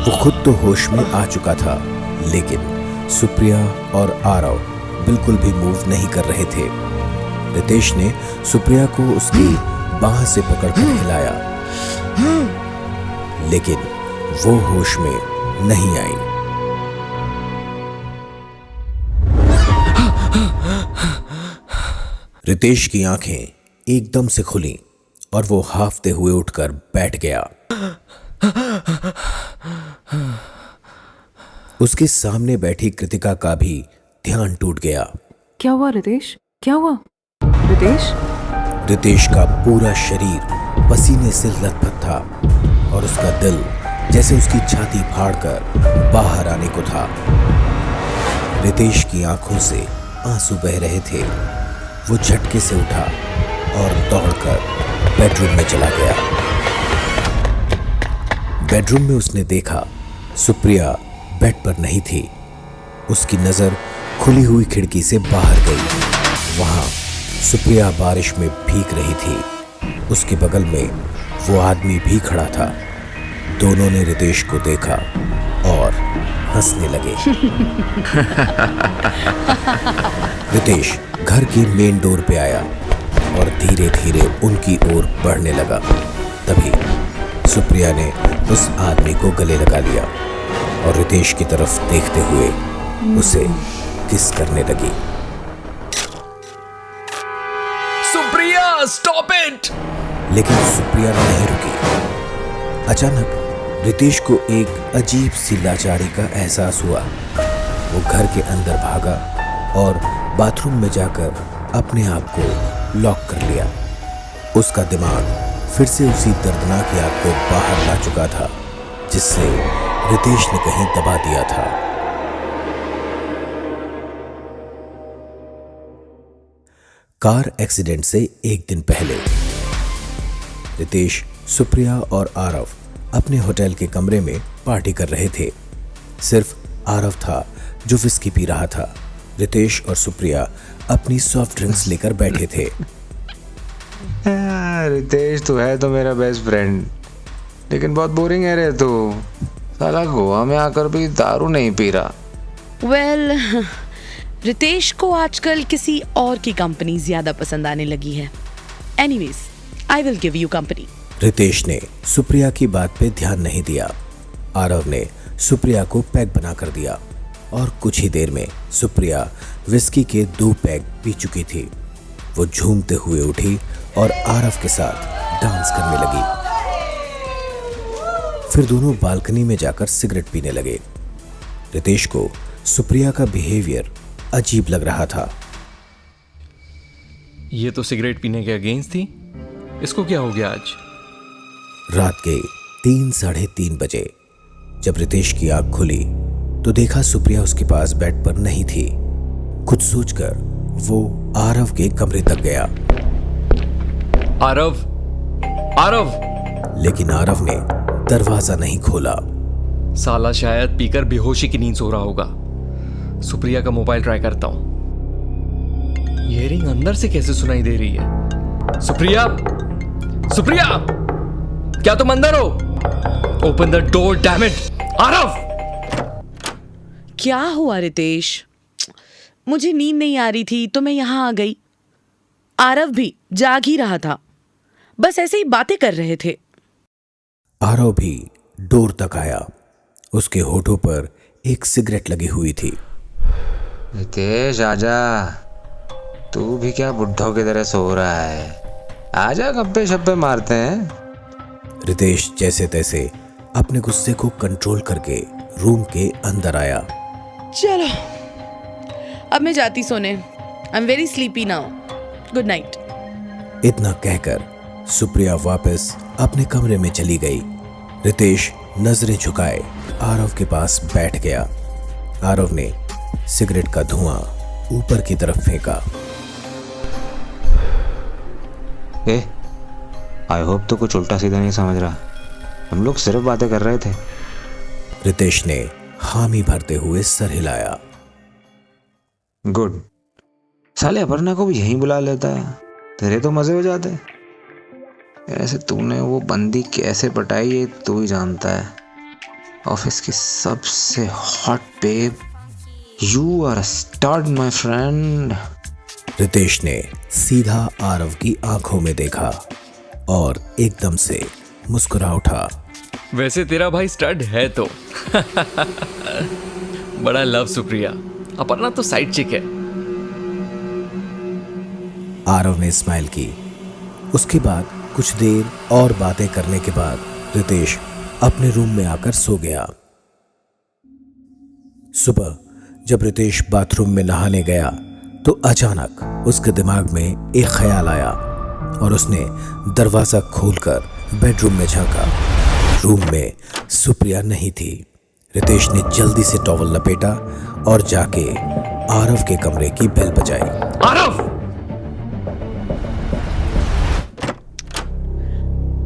वो खुद तो होश में आ चुका था, लेकिन सुप्रिया और आरव बिल्कुल भी मूव नहीं कर रहे थे। रितेश ने सुप्रिया को उसकी बाह से पकड़कर हिलाया, लेकिन वो होश में नहीं आई। रितेश की आंखें एकदम से खुली और वो हाफते हुए उठकर बैठ गया। उसके सामने बैठी कृतिका का भी ध्यान टूट गया। क्या हुआ रितेश? क्या हुआ रितेश? रितेश का पूरा शरीर पसीने से लथपथ था और उसका दिल जैसे उसकी छाती फाड़कर बाहर आने को था। रितेश की आंखों से आंसू बह रहे थे। वो झटके से उठा और दौड़कर बेडरूम में चला गया। बेडरूम में उसने देखा सुप्रिया बेड पर नहीं थी। उसकी नजर खुली हुई खिड़की से बाहर गई। वहां सुप्रिया बारिश में भीग रही थी। उसके बगल में वो आदमी भी खड़ा था। दोनों ने रितेश को देखा और हंसने लगे। रितेश घर के मेन डोर पे आया और धीरे धीरे उनकी ओर बढ़ने लगा। तभी सुप्रिया ने उस आदमी को गले लगा लिया और रितेश की तरफ देखते हुए उसे किस करने लगी। Supriya stop it! लेकिन सुप्रिया नहीं रुकी। अचानक रितेश को एक अजीब सी लाचारी का एहसास हुआ। वो घर के अंदर भागा और बाथरूम में जाकर अपने आप को लॉक कर लिया। उसका दिमाग फिर से उसी दर्दनाक याद को बाहर ला चुका था, जिससे रितेश ने कहीं दबा दिया था। कार एक्सीडेंट से एक दिन पहले रितेश, सुप्रिया और आरव अपने होटल के कमरे में पार्टी कर रहे थे। सिर्फ आरव था जो विस्की पी रहा था। रितेश और सुप्रिया अपनी सॉफ्ट ड्रिंक्स लेकर बैठे थे। रितेश तो है तो मेरा बेस्ट फ्रेंड, लेकिन बहुत बोरिंग है रे तू। साला गोवा में आकर भी दारू नहीं पी रहा। वेल, रितेश को आजकल किसी और की कंपनी ज्यादा पसंद आने लगी है। Anyways, I will give you company. Ritesh ने सुप्रिया की बात पे ध्यान नहीं दिया। आरव ने सुप्रिया को पैक बना कर दिया और कुछ ही देर में सुप्रिया विस्की के 2 पैक पी चुकी थी। वो झूमते हुए उठी और आरव के साथ डांस करने लगी। फिर दोनों बालकनी में जाकर सिगरेट पीने लगे। रितेश को सुप्रिया का बिहेवियर अजीब लग रहा था। ये तो सिगरेट पीने के अगेंस्ट थी, इसको क्या हो गया आज? रात के 3-3:30 बजे जब रितेश की आंख खुली तो देखा सुप्रिया उसके पास बेड पर नहीं थी। कुछ सोचकर वो आरव के कमरे तक गया, आरव, आरव! लेकिन आरव ने दरवाजा नहीं खोला। साला शायद पीकर बेहोशी की नींद सो रहा होगा। सुप्रिया का मोबाइल ट्राई करता हूं। ये रिंग अंदर से कैसे सुनाई दे रही है? सुप्रिया, सुप्रिया, क्या तुम अंदर हो? Open the door, damn it! Aarav! क्या हुआ रितेश? मुझे नींद नहीं आ रही थी तो मैं यहां आ गई। आरव भी जाग ही रहा था, बस ऐसे ही बातें कर रहे थे। आरव भी डोर तक आया। उसके होठों पर एक सिगरेट लगी हुई थी। रितेश आजा, तू भी क्या बुढ़ों की तरह सो रहा है? आजा, गप्पे शप्पे मारते हैं। रितेश जैसे तैसे अपने गुस्से को कंट्रोल करके रूम के अंदर आया। चलो अब मैं जाती सोने। I am very sleepy now. Good night. इतना कहकर सुप्रिया वापस अपने कमरे में चली गई। रितेश नजरें झुकाए आरव के पास बैठ गया। आरव ने सिगरेट का धुआं ऊपर की तरफ फेंका। आई होप तो कुछ उल्टा सीधा नहीं समझ रहा, हम लोग सिर्फ बातें कर रहे थे। रितेश ने हामी भरते हुए सर हिलाया। गुड, साले अपर्णा को भी यहीं बुला लेता, तेरे तो मजे हो जाते। ऐसे तूने वो बंदी कैसे पटाई ये तू ही जानता है। ऑफिस की सबसे hot babe, you are start my friend. Ritesh ने सीधा आरव की आंखों में देखा और एकदम से मुस्कुरा उठा। वैसे तेरा भाई स्टड है तो बड़ा लव सुप्रिया, अपर्णा तो साइड चिक है। आरव ने स्माइल की। उसके बाद कुछ देर और बातें करने के बाद रितेश अपने रूम में आकर सो गया। सुबह जब रितेश बाथरूम में नहाने गया तो अचानक उसके दिमाग में एक ख्याल आया और उसने दरवाजा खोलकर बेडरूम में झांका। रूम में सुप्रिया नहीं थी। रितेश ने जल्दी से टॉवल लपेटा और जाके आरव के कमरे की बेल बजाई। आरव!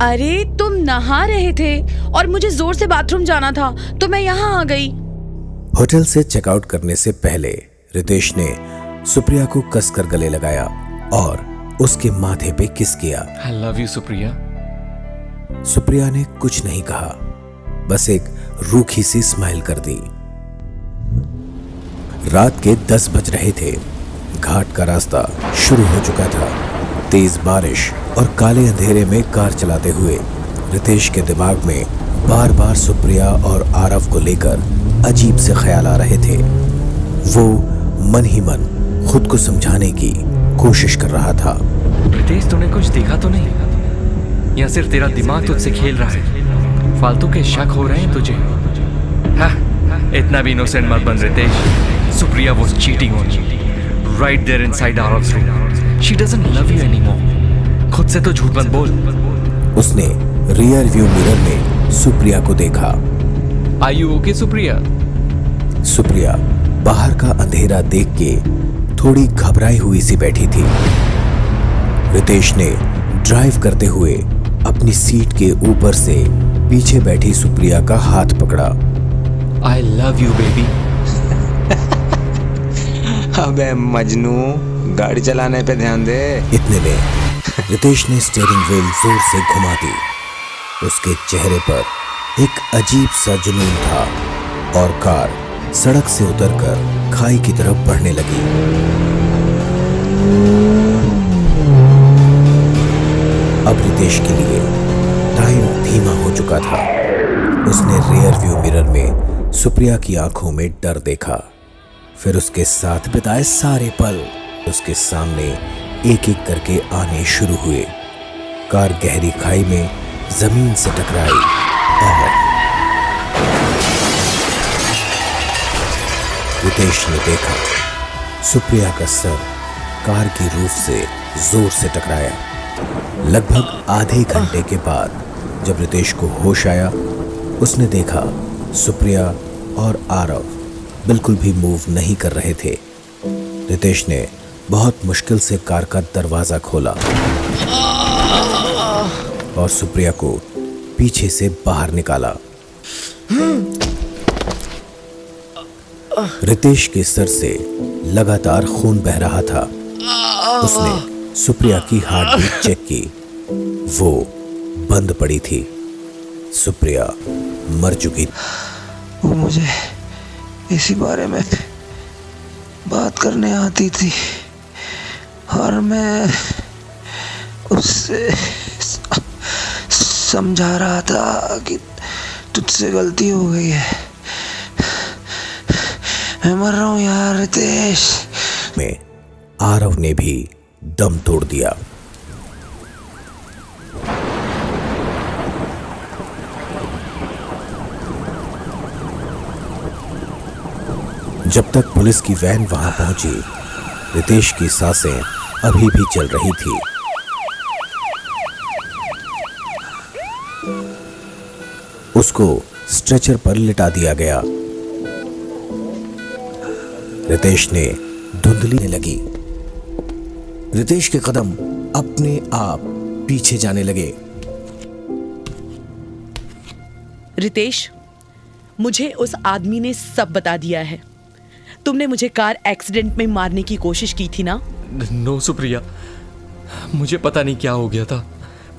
अरे तुम नहा रहे थे और मुझे जोर से बाथरूम जाना था तो मैं यहाँ आ गई। होटल से चेकआउट करने से पहले रितेश ने सुप्रिया को कसकर गले लगाया और उसके माथे पे किस किया। I love you, Supriya. Supriya ने कुछ नहीं कहा, बस एक रूखी सी स्माइल कर दी। रात के 10 बज रहे थे। घाट का रास्ता शुरू हो चुका था। तेज बारिश और काले अंधेरे में कार चलाते हुए रितेश के दिमाग में बार बार सुप्रिया और आरव को लेकर अजीब से ख्याल आ रहे थे। वो मन ही मन खुद को समझाने की कोशिश कर रहा था। रितेश, तूने कुछ देखा तो नहीं? या सिर्फ तेरा दिमाग तुझसे खेल रहा है? फालतू के शक हो रहे हैं तुझे? हाँ, इतना भी इनोसेंट मत बन Ritesh. Supriya was cheating on you right there inside Arav's room. She doesn't love you anymore. खुद से तो झूठ मत बोल। उसने रियर व्यू मिरर में सुप्रिया को देखा। Are you okay, Supriya? Supriya बाहर का अंधेरा देख के थोड़ी घबराई हुई सी बैठी थी। रितेश ने ड्राइव करते हुए अपनी सीट के ऊपर से पीछे बैठी सुप्रिया का हाथ पकड़ा। I love you, baby. अबे मजनू, गाड़ी चलाने पे ध्यान दे। इतने में रितेश ने स्टीयरिंग व्हील जोर से घुमा दी। उसके चेहरे पर एक अजीब सा जुनून था और कार सड़क से उतरकर खाई की तरफ बढ़ने लगी। अब रितेश के लिए टाइम धीमा हो चुका था। उसने रियर व्यू मिरर में सुप्रिया की आंखों में डर देखा, फिर उसके साथ बिताए सारे पल उसके सामने एक एक करके आने शुरू हुए। कार गहरी खाई में जमीन से टकराई और रितेश ने देखा सुप्रिया का सर कार की रूफ से जोर से टकराया। लगभग आधे घंटे के बाद जब रितेश को होश आया, उसने देखा सुप्रिया और आरव बिल्कुल भी मूव नहीं कर रहे थे। रितेश ने बहुत मुश्किल से कार का दरवाजा खोला और सुप्रिया को पीछे से बाहर निकाला। रितेश के सर से लगातार खून बह रहा था। उसने सुप्रिया की हार्ट बीट चेक की, वो बंद पड़ी थी। सुप्रिया मर चुकी थी। वो मुझे इसी बारे में बात करने आती थी और मैं उससे समझा रहा था कि तुझसे गलती हो गई है। मैं मर रहा हूं यार रितेश। में आरव ने भी दम तोड़ दिया। जब तक पुलिस की वैन वहां पहुंची, रितेश की सांसें अभी भी चल रही थी। उसको स्ट्रेचर पर लिटा दिया गया। रितेश ने धुंधली लगी। रितेश के कदम अपने आप पीछे जाने लगे। रितेश, मुझे उस आदमी ने सब बता दिया है। तुमने मुझे कार एक्सीडेंट में मारने की कोशिश की थी ना? नो सुप्रिया, मुझे पता नहीं क्या हो गया था।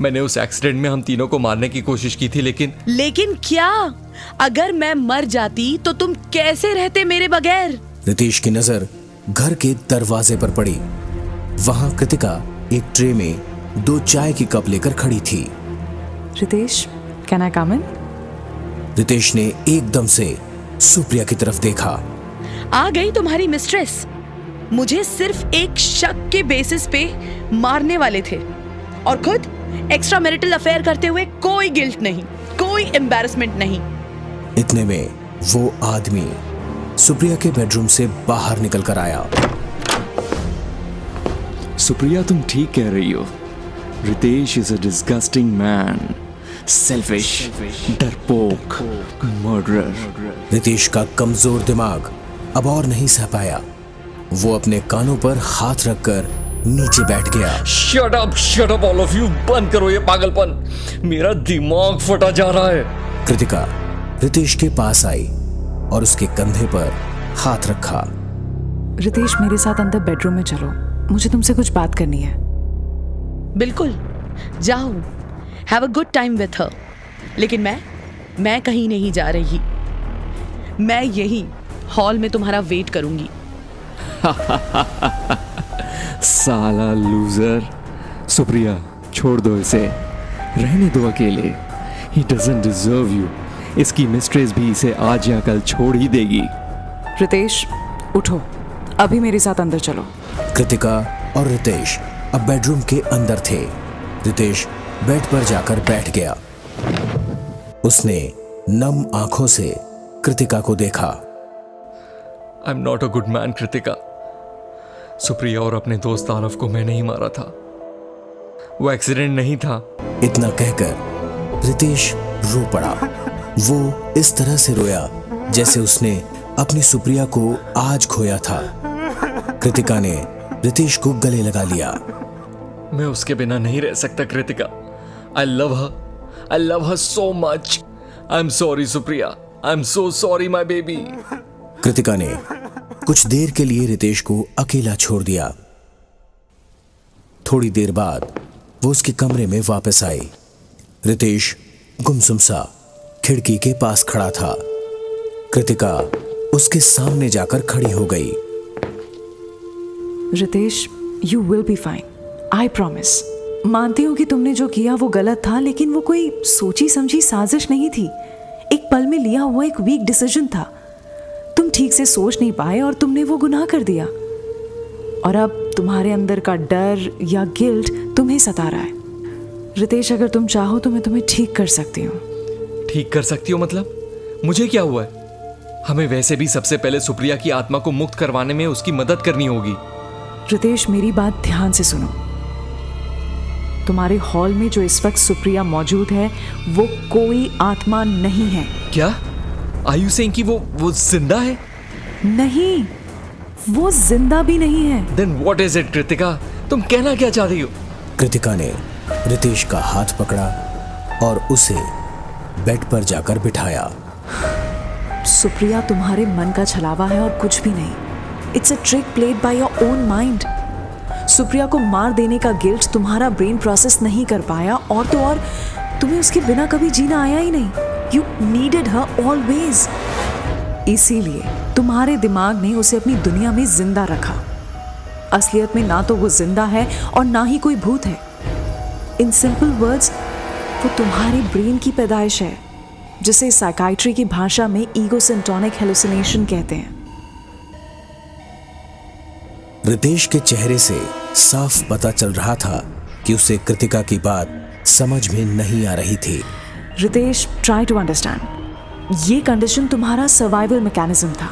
मैंने उस एक्सीडेंट में हम तीनों को मारने की कोशिश की थी, लेकिन क्या? अगर मैं मर जाती तो तुम कैसे रहते मेरे बगैर? रितेश की नजर घर के दरवाजे पर पड़ी। वहां कृतिका एक ट्रे में 2 चाय की कप लेकर खड़ी थी। रितेश, कैन आई कम इन? रितेश ने एकदम से सुप्रिया की तरफ देखा। आ गई तुम्हारी मिस्ट्रेस। मुझे सिर्फ एक शक के बेसिस पे मारने वाले थे और खुद एक्स्ट्रा मैरिटल अफेयर करते हुए कोई गिल्ट नहीं, कोई एम्बैरेसमेंट नहीं। इतने में वो आदमी सुप्रिया के बेडरूम से बाहर निकल कर आया। सुप्रिया तुम ठीक कह रही हो। Ritesh is a disgusting man, selfish, डरपोक, मर्डरर। रितेश का कमजोर दिमाग अब और नहीं सह पाया। वो अपने कानों पर हाथ रखकर नीचे बैठ गया। Shut up all of you, बंद करो ये पागलपन। मेरा दिमाग फटा जा रहा है। कृतिका रितेश के पास आई और उसके कंधे पर हाथ रखा। रितेश, मेरे साथ अंदर बेडरूम में चलो, मुझे तुमसे कुछ बात करनी है। बिल्कुल, जाओ, have a good time with her. लेकिन मैं कहीं नहीं जा रही। मैं यही हॉल में तुम्हारा वेट करूंगी। साला लूजर। सुप्रिया छोड़ दो इसे, रहने दो अकेले। He doesn't deserve you। इसकी मिस्ट्रेस भी इसे आज या कल छोड़ ही देगी। रितेश, उठो, अभी मेरे साथ अंदर चलो। कृतिका और रितेश अब बेडरूम के अंदर थे। रितेश बेड पर जाकर बैठ गया। उसने नम आंखों से कृतिका को देखा। I am not a good man Kritika. Supriya और अपने दोस्त आरव को मैंने ही मारा था। वो एक्सीडेंट नहीं था। इतना कहकर रितेश रो पड़ा। वो इस तरह से रोया जैसे उसने अपनी सुप्रिया को आज खोया था। कृतिका ने रितेश को गले लगा लिया। मैं उसके बिना नहीं रह सकता Kritika. I love her so much. I am sorry Supriya, I am so sorry my baby. Kritika ने कुछ देर के लिए रितेश को अकेला छोड़ दिया। थोड़ी देर बाद वो उसके कमरे में वापस आई। रितेश गुमसुम सा खिड़की के पास खड़ा था। कृतिका उसके सामने जाकर खड़ी हो गई। Ritesh, you will be fine, I promise. मानती हूँ कि तुमने जो किया वो गलत था, लेकिन वो कोई सोची समझी साजिश नहीं थी। एक पल में लिया हुआ एक वीक डिसीजन था। तुम ठीक से सोच नहीं पाए और तुमने वो गुनाह कर दिया। और अब तुम्हारे अंदर का डर या गिल्ट तुम्हें सता रहा है। रितेश, अगर तुम चाहो तो मैं तुम्हें ठीक कर सकती हूँ। ठीक कर सकती हो मतलब? मुझे क्या हुआ है? हमें वैसे भी सबसे पहले सुप्रिया की आत्मा को मुक्त करवाने में उसकी मदद करनी होगी। रितेश, मेरी बात ध्यान से सुनो। तुम्हारे हॉल में जो इस वक्त सुप्रिया मौजूद है वो कोई आत्मा नहीं है। क्या आयु सेइंग कि वो जिंदा है? नहीं, वो जिंदा भी नहीं है। Then what is it Kritika? तुम कहना क्या चाह रही हो? कृतिका ने रितेश का हाथ पकड़ा और उसे बेड पर जाकर बिठाया। सुप्रिया तुम्हारे मन का छलावा है और कुछ भी नहीं। It's a trick played by your own mind. Supriya को मार देने का गिल्ट तुम्हारा ब्रेन प्रोसेस नहीं कर पाया, और तो और तुम्हें उसके बिना कभी जीना आया ही नहीं। You needed her always. इसीलिए तुम्हारे दिमाग ने उसे अपनी दुनिया में जिंदा रखा। असलियत में ना तो वो जिंदा है और ना ही कोई भूत है। इन सिंपल वर्ड्स, वो तुम्हारे ब्रेन की पैदाइश है, जिसे साइकाइट्री की भाषा में ईगोसेंटोनिक हेलुसिनेशन कहते हैं। रितेश के चेहरे से साफ पता चल रहा था कि उसे कृतिका की बात समझ में नहीं आ रही थी। Ritesh, try to understand. ये कंडीशन तुम्हारा सर्वाइवल मैकेनिज्म था।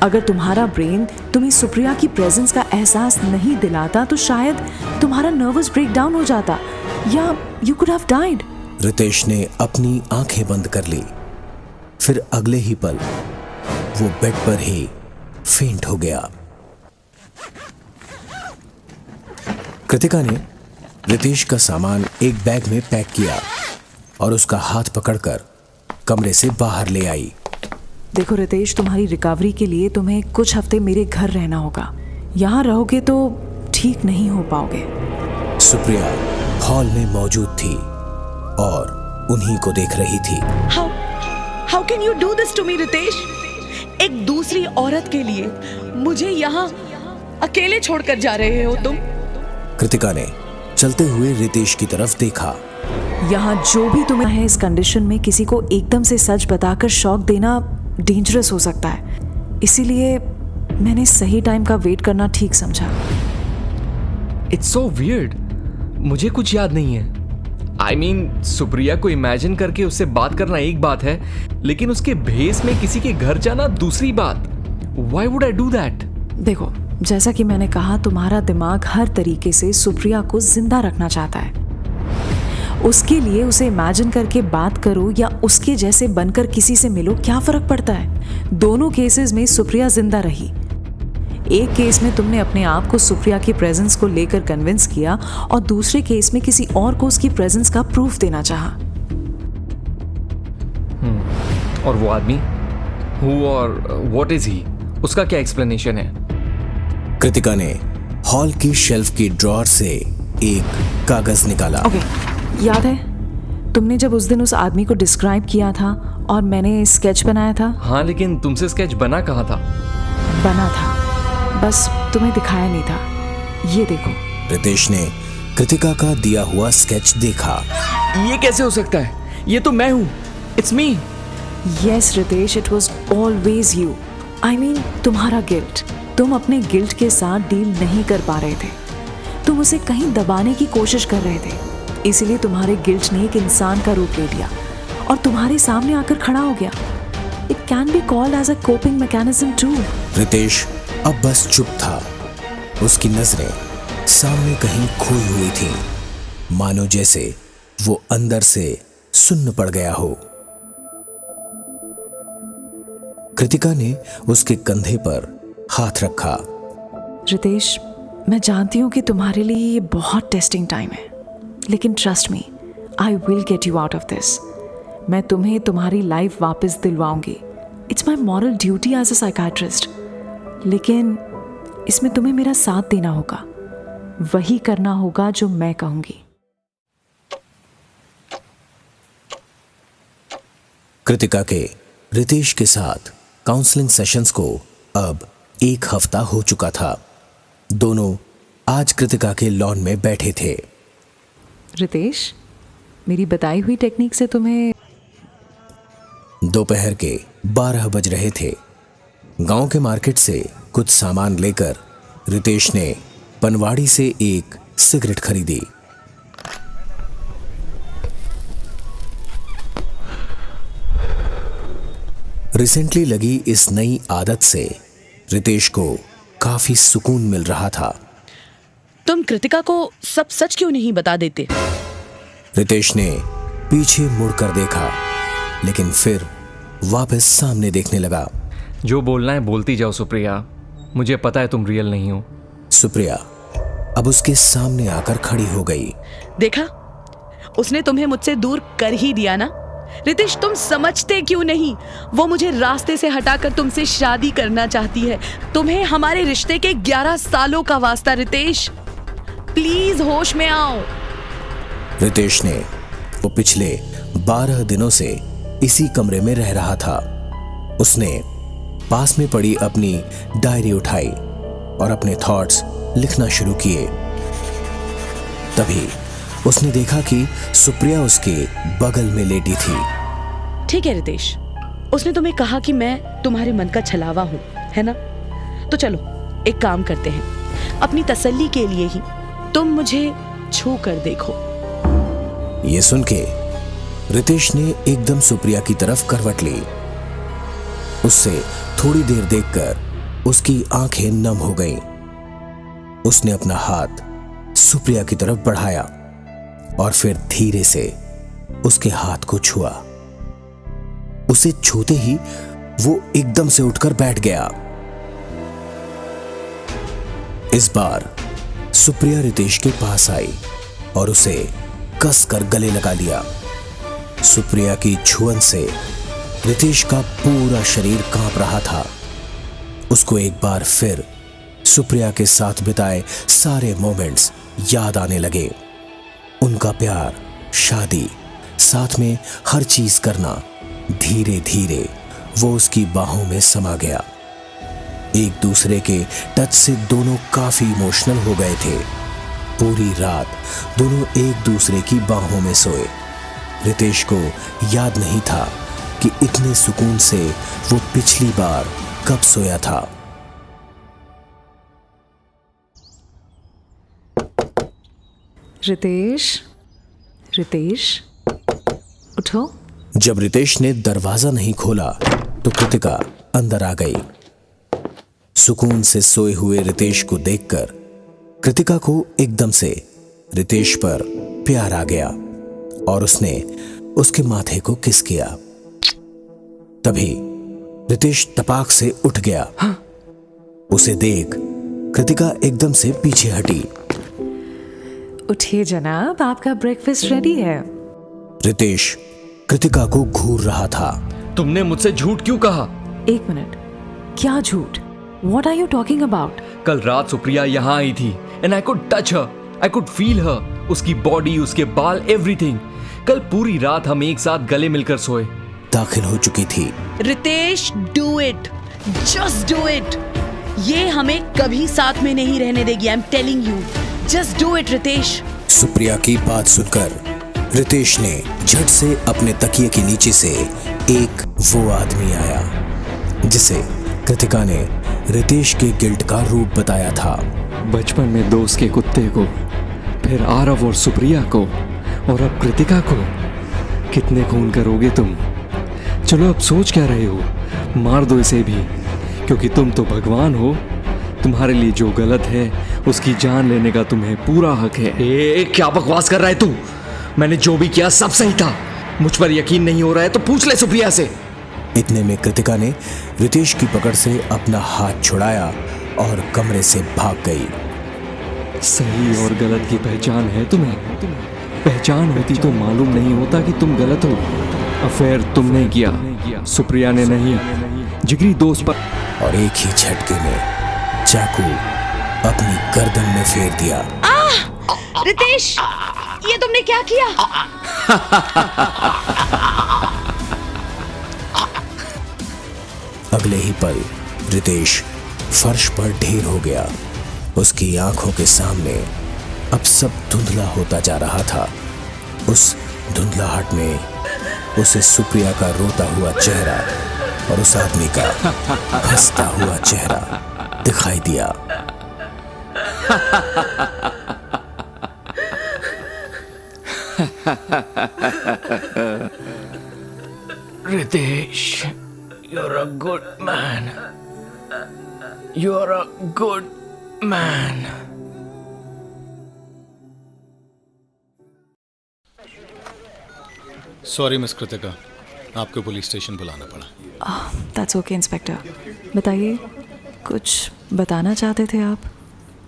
अगर तुम्हारा ब्रेन तुम्हें सुप्रिया की प्रेजेंस का एहसास नहीं दिलाता तो शायद तुम्हारा नर्वस ब्रेकडाउन हो जाता, या you could have died. Ritesh ने अपनी आंखें बंद कर ली। फिर अगले ही पल वो बेड पर ही फेंट हो गया। कृतिका ने रितेश का सामान एक बैग में पैक किया और उसका हाथ पकड़कर कमरे से बाहर ले आई। देखो रितेश, तुम्हारी रिकवरी के लिए तुम्हें कुछ हफ्ते मेरे घर रहना होगा। यहाँ रहोगे तो ठीक नहीं हो पाओगे। सुप्रिया हॉल में मौजूद थी और उन्हीं को देख रही थी। How can you do this to me, Ritesh? एक दूसरी औरत के लिए मुझे यहाँ अकेले छोड़कर जा रहे हो तुम? कृतिका ने चलते हुए रितेश की तरफ देखा। यहाँ जो भी तुम्हें है, इस कंडीशन में किसी को एकदम से सच बताकर शॉक देना डेंजरस हो सकता है। इसीलिए मैंने सही टाइम का वेट करना ठीक समझा। It's so weird. मुझे कुछ याद नहीं है। आई मीन सुप्रिया को इमेजिन करके उससे बात करना एक बात है, लेकिन उसके भेस में किसी के घर जाना दूसरी बात। Why would I do that? देखो, जैसा कि मैंने कहा, तुम्हारा दिमाग हर तरीके से सुप्रिया को जिंदा रखना चाहता है। उसके लिए उसे इमेजिन करके बात करो या उसके जैसे बनकर किसी से मिलो, क्या फर्क पड़ता है? दोनों केसेस में सुप्रिया जिंदा रही। एक केस में तुमने अपने आप को सुप्रिया की प्रेजेंस को लेकर कन्विंस किया और दूसरे केस में किसी और को उसकी प्रेजेंस का प्रूफ देना चाहा। और वो आदमी हु और व्हाट इज ही, उसका क्या एक्सप्लेनेशन है? कृतिका ने हॉल की शेल्फ की ड्रॉअर से एक कागज निकाला। ओके, याद है तुमने जब उस दिन उस आदमी को डिस्क्राइब किया था और मैंने स्केच बनाया था? हाँ, लेकिन तुमसे स्केच बना कहाँ था? बना था, बस तुम्हें दिखाया नहीं था। ये देखो। रितेश ने कृतिका का दिया हुआ स्केच देखा। ये कैसे हो सकता है? ये तो मैं हूँ। It's me. Yes Ritesh, it was always you. I mean तुम्हारा गिल्ट। तुम अपने गिल्ट के साथ डील नहीं कर पा रहे थे। तुम उसे कहीं दबाने की कोशिश कर रहे थे। इसीलिए तुम्हारे गिल्ट ने एक इंसान का रूप ले लिया और तुम्हारे सामने आकर खड़ा हो गया। It can be called as a coping mechanism too. Ritesh अब बस चुप था। उसकी नजरें सामने कहीं खोई हुई थी, मानो जैसे वो अंदर से सुन्न पड़ गया हो। कृतिका ने उसके कंधे पर हाथ रखा। रितेश, मैं जानती हूँ कि तुम्हारे लिए ये बहुत टेस्टिंग टाइम है, लेकिन trust me, I will get you out of this. मैं तुम्हें तुम्हारी लाइफ वापस दिलवाऊंगी। It's my moral duty as a psychiatrist. लेकिन इसमें तुम्हें मेरा साथ देना होगा। वही करना होगा जो मैं कहूंगी। कृतिका के रितेश के साथ काउंसलिंग सेशंस को अब 1 हफ्ता हो चुका था। दोनों आज कृतिका के लॉन में बैठे थे। रितेश, मेरी बताई हुई टेक्निक से तुम्हें दोपहर के 12 बज रहे थे। गांव के मार्केट से कुछ सामान लेकर रितेश ने पनवाड़ी से एक सिगरेट खरीदी। रिसेंटली लगी इस नई आदत से रितेश को काफी सुकून मिल रहा था। तुम कृतिका को सब सच क्यों नहीं बता देते? रितेश ने पीछे मुड़कर देखा, लेकिन फिर वापस सामने देखने लगा। जो बोलना है बोलती जाओ सुप्रिया, मुझे पता है तुम रियल नहीं हो। सुप्रिया अब उसके सामने आकर खड़ी हो गई। देखा, उसने तुम्हें मुझसे दूर कर ही दिया ना। रितेश, तुम समझते क्यों नहीं? वो मुझे रास्ते से हटाकर तुमसे शादी करना चाहती है। तुम्हें हमारे रिश्ते के 11 सालों का वास्ता रितेश, प्लीज होश में आओ। रितेश ने वो पिछले 12 दिनों से इसी कमरे में रह रहा था। उसने पास में पड़ी अपनी डायरी उठाई और अपने थॉट्स लिखना शुरू किए। तभी उसने देखा कि सुप्रिया उसके बगल में लेटी थी। ठीक है रितेश, उसने तुम्हें कहा कि मैं तुम्हारे मन का छलावा हूं, है ना? तो चलो एक काम करते हैं, अपनी तसल्ली के लिए ही तुम मुझे छू कर देखो। ये सुन के रितेश ने एकदम सुप्रिया की तरफ करवट ली। उससे थोड़ी देर देखकर उसकी आंखें नम हो गईं। उसने अपना हाथ सुप्रिया की तरफ बढ़ाया और फिर धीरे से उसके हाथ को छुआ। उसे छूते ही वो एकदम से उठकर बैठ गया। इस बार सुप्रिया रितेश के पास आई और उसे कसकर गले लगा लिया। सुप्रिया की छुअन से रितेश का पूरा शरीर कांप रहा था। उसको एक बार फिर सुप्रिया के साथ बिताए सारे मोमेंट्स याद आने लगे। उनका प्यार, शादी, साथ में हर चीज करना। धीरे धीरे वो उसकी बाहों में समा गया। एक दूसरे के टच से दोनों काफी इमोशनल हो गए थे। पूरी रात दोनों एक दूसरे की बाहों में सोए। रितेश को याद नहीं था कि इतने सुकून से वो पिछली बार कब सोया था। रितेश, रितेश, उठो। जब रितेश ने दरवाजा नहीं खोला तो कृतिका अंदर आ गई। सुकून से सोए हुए रितेश को देखकर कृतिका को एकदम से रितेश पर प्यार आ गया और उसने उसके माथे को किस किया। तभी रितेश तपाक से उठ गया। उसे देख कृतिका एकदम से पीछे हटी। उठिए जनाब, आपका ब्रेकफास्ट रेडी है। रितेश कृतिका को घूर रहा था। तुमने मुझसे झूठ क्यों कहा? एक मिनट, क्या झूठ? What are you talking about? कल रात सुप्रिया यहाँ आई थी and I could touch her, I could feel her, उसकी बॉडी, उसके बाल, everything। कल पूरी रात हम एक साथ गले मिलकर सोए। दाखिल हो चुकी थी। Ritesh, do it, just do it. ये हमें कभी साथ में नहीं रहने देगी। I am telling you, just do it Ritesh. Supriya की बात सुनकर रितेश ने झट से अपने तकिए के नीचे से एक वो आदमी आया जिसे कृतिका ने रितेश के गिल्ट का रूप बताया था। बचपन में दोस्त के कुत्ते को, फिर आरव और सुप्रिया को, और अब कृतिका को। कितने खून करोगे तुम? चलो अब सोच क्या रहे हो? मार दो इसे भी, क्योंकि तुम तो भगवान हो। तुम्हारे लिए जो गलत है उसकी जान लेने का तुम्हें पूरा हक है। क्या बकवास कर रहा है तू? मैंने जो भी किया सब सही था। मुझ पर यकीन नहीं हो रहा है तो पूछ ले सुप्रिया से। इतने में कृतिका ने रितेश की पकड़ से अपना हाथ छुड़ाया और कमरे से भाग गई। सही और गलत की पहचान है तुम्हें? पहचान होती तो मालूम नहीं होता कि तुम गलत हो। अफेयर तुमने किया, सुप्रिया ने नहीं। जिगरी दोस्त पर। और एक ही झटके में चाकू अपनी गर्दन में फेर दिया। रितेश, ये तुमने क्या किया? अगले ही पल रितेश फर्श पर ढेर हो गया। उसकी आंखों के सामने अब सब धुंधला होता जा रहा था। उस धुंधलाहट में उसे सुप्रिया का रोता हुआ चेहरा और उस आदमी का हंसता हुआ चेहरा दिखाई दिया। Ritesh, you're a good man. You're a good man. Sorry miss Kritika, आपको पुलिस स्टेशन बुलाना पड़ा। That's okay inspector. बताइए, कुछ बताना चाहते थे आप?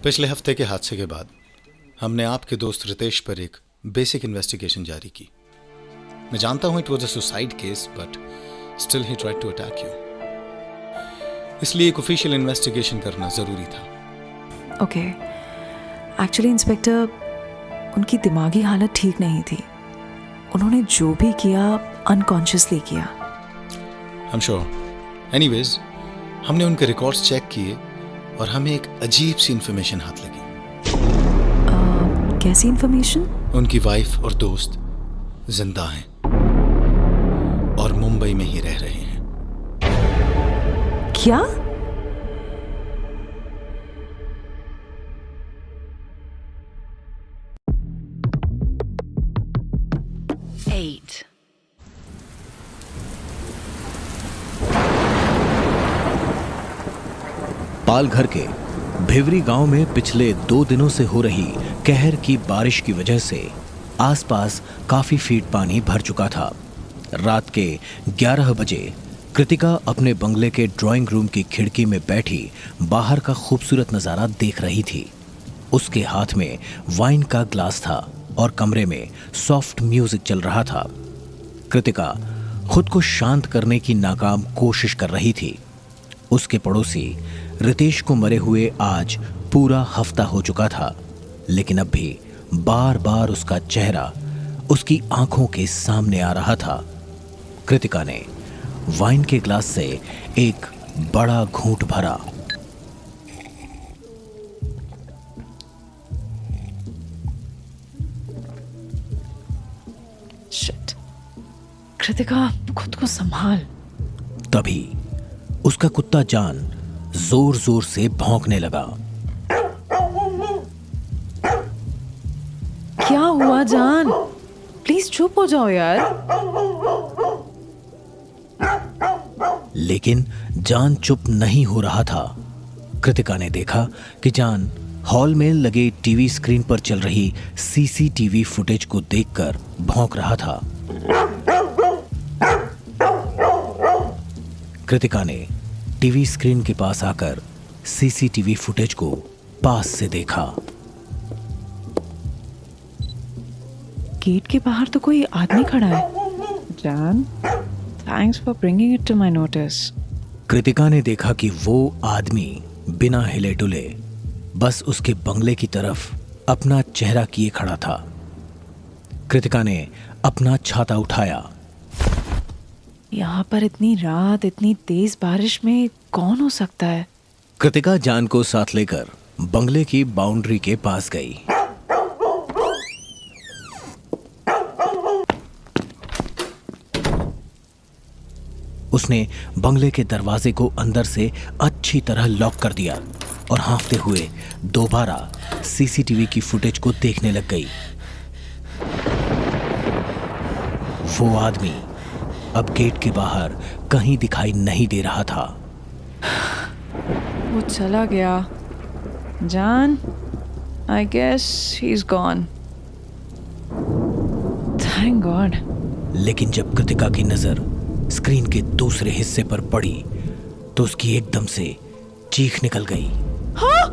पिछले हफ्ते के हादसे के बाद हमने आपके दोस्त रितेश पर एक बेसिक इन्वेस्टिगेशन जारी की। मैं जानता हूं it was a suicide case, but still he tried to attack you, इसलिए एक ऑफिशियल इन्वेस्टिगेशन करना जरूरी था। ओके, एक्चुअली इंस्पेक्टर, उनकी दिमागी हालत ठीक नहीं थी। उन्होंने जो भी किया अनकॉन्शियसली किया। I am sure. एनीवेज, हमने उनके रिकॉर्ड्स चेक किए और हमें एक अजीब सी इंफॉर्मेशन हाथ लगी। कैसी इंफॉर्मेशन? उनकी वाइफ और दोस्त जिंदा हैं और मुंबई में ही रह रहे हैं। क्या? पालघर के भिवरी गांव में पिछले 2 दिनों से हो रही कहर की बारिश की वजह से आसपास काफी फीट पानी भर चुका था। रात के 11 बजे कृतिका अपने बंगले के ड्राइंग रूम की खिड़की में बैठी बाहर का खूबसूरत नजारा देख रही थी। उसके हाथ में वाइन का ग्लास था और कमरे में सॉफ्ट म्यूजिक चल रहा था। कृतिका खुद को शांत करने की नाकाम कोशिश कर रही थी। उसके पड़ोसी रितेश को मरे हुए आज पूरा हफ्ता हो चुका था, लेकिन अब भी बार बार उसका चेहरा उसकी आंखों के सामने आ रहा था। कृतिका ने वाइन के ग्लास से एक बड़ा घूंट भरा। शिट, कृतिका, खुद को संभाल। तभी उसका कुत्ता जान जोर जोर से भौंकने लगा। क्या हुआ जान? प्लीज चुप हो जाओ यार। लेकिन जान चुप नहीं हो रहा था। कृतिका ने देखा कि जान हॉल में लगे टीवी स्क्रीन पर चल रही सीसीटीवी फुटेज को देखकर भौंक रहा था। कृतिका ने टीवी स्क्रीन के पास आकर सीसीटीवी फुटेज को पास से देखा। गेट के बाहर तो कोई आदमी खड़ा है। जान, thanks for bringing it to my notice. Kritika ने देखा कि वो आदमी बिना हिले डुले बस उसके बंगले की तरफ अपना चेहरा किए खड़ा था। कृतिका ने अपना छाता उठाया। यहाँ पर इतनी रात, इतनी तेज बारिश में कौन हो सकता है? कृतिका जान को साथ लेकर बंगले की बाउंड्री के पास गई। उसने बंगले के दरवाजे को अंदर से अच्छी तरह लॉक कर दिया और हाँफते हुए दोबारा सीसीटीवी की फुटेज को देखने लग गई। वो आदमी अब गेट के बाहर कहीं दिखाई नहीं दे रहा था। वो चला गया। जान, I guess he is gone. Thank God. लेकिन जब कृतिका की नजर स्क्रीन के दूसरे हिस्से पर पड़ी तो उसकी एकदम से चीख निकल गई। हाँ!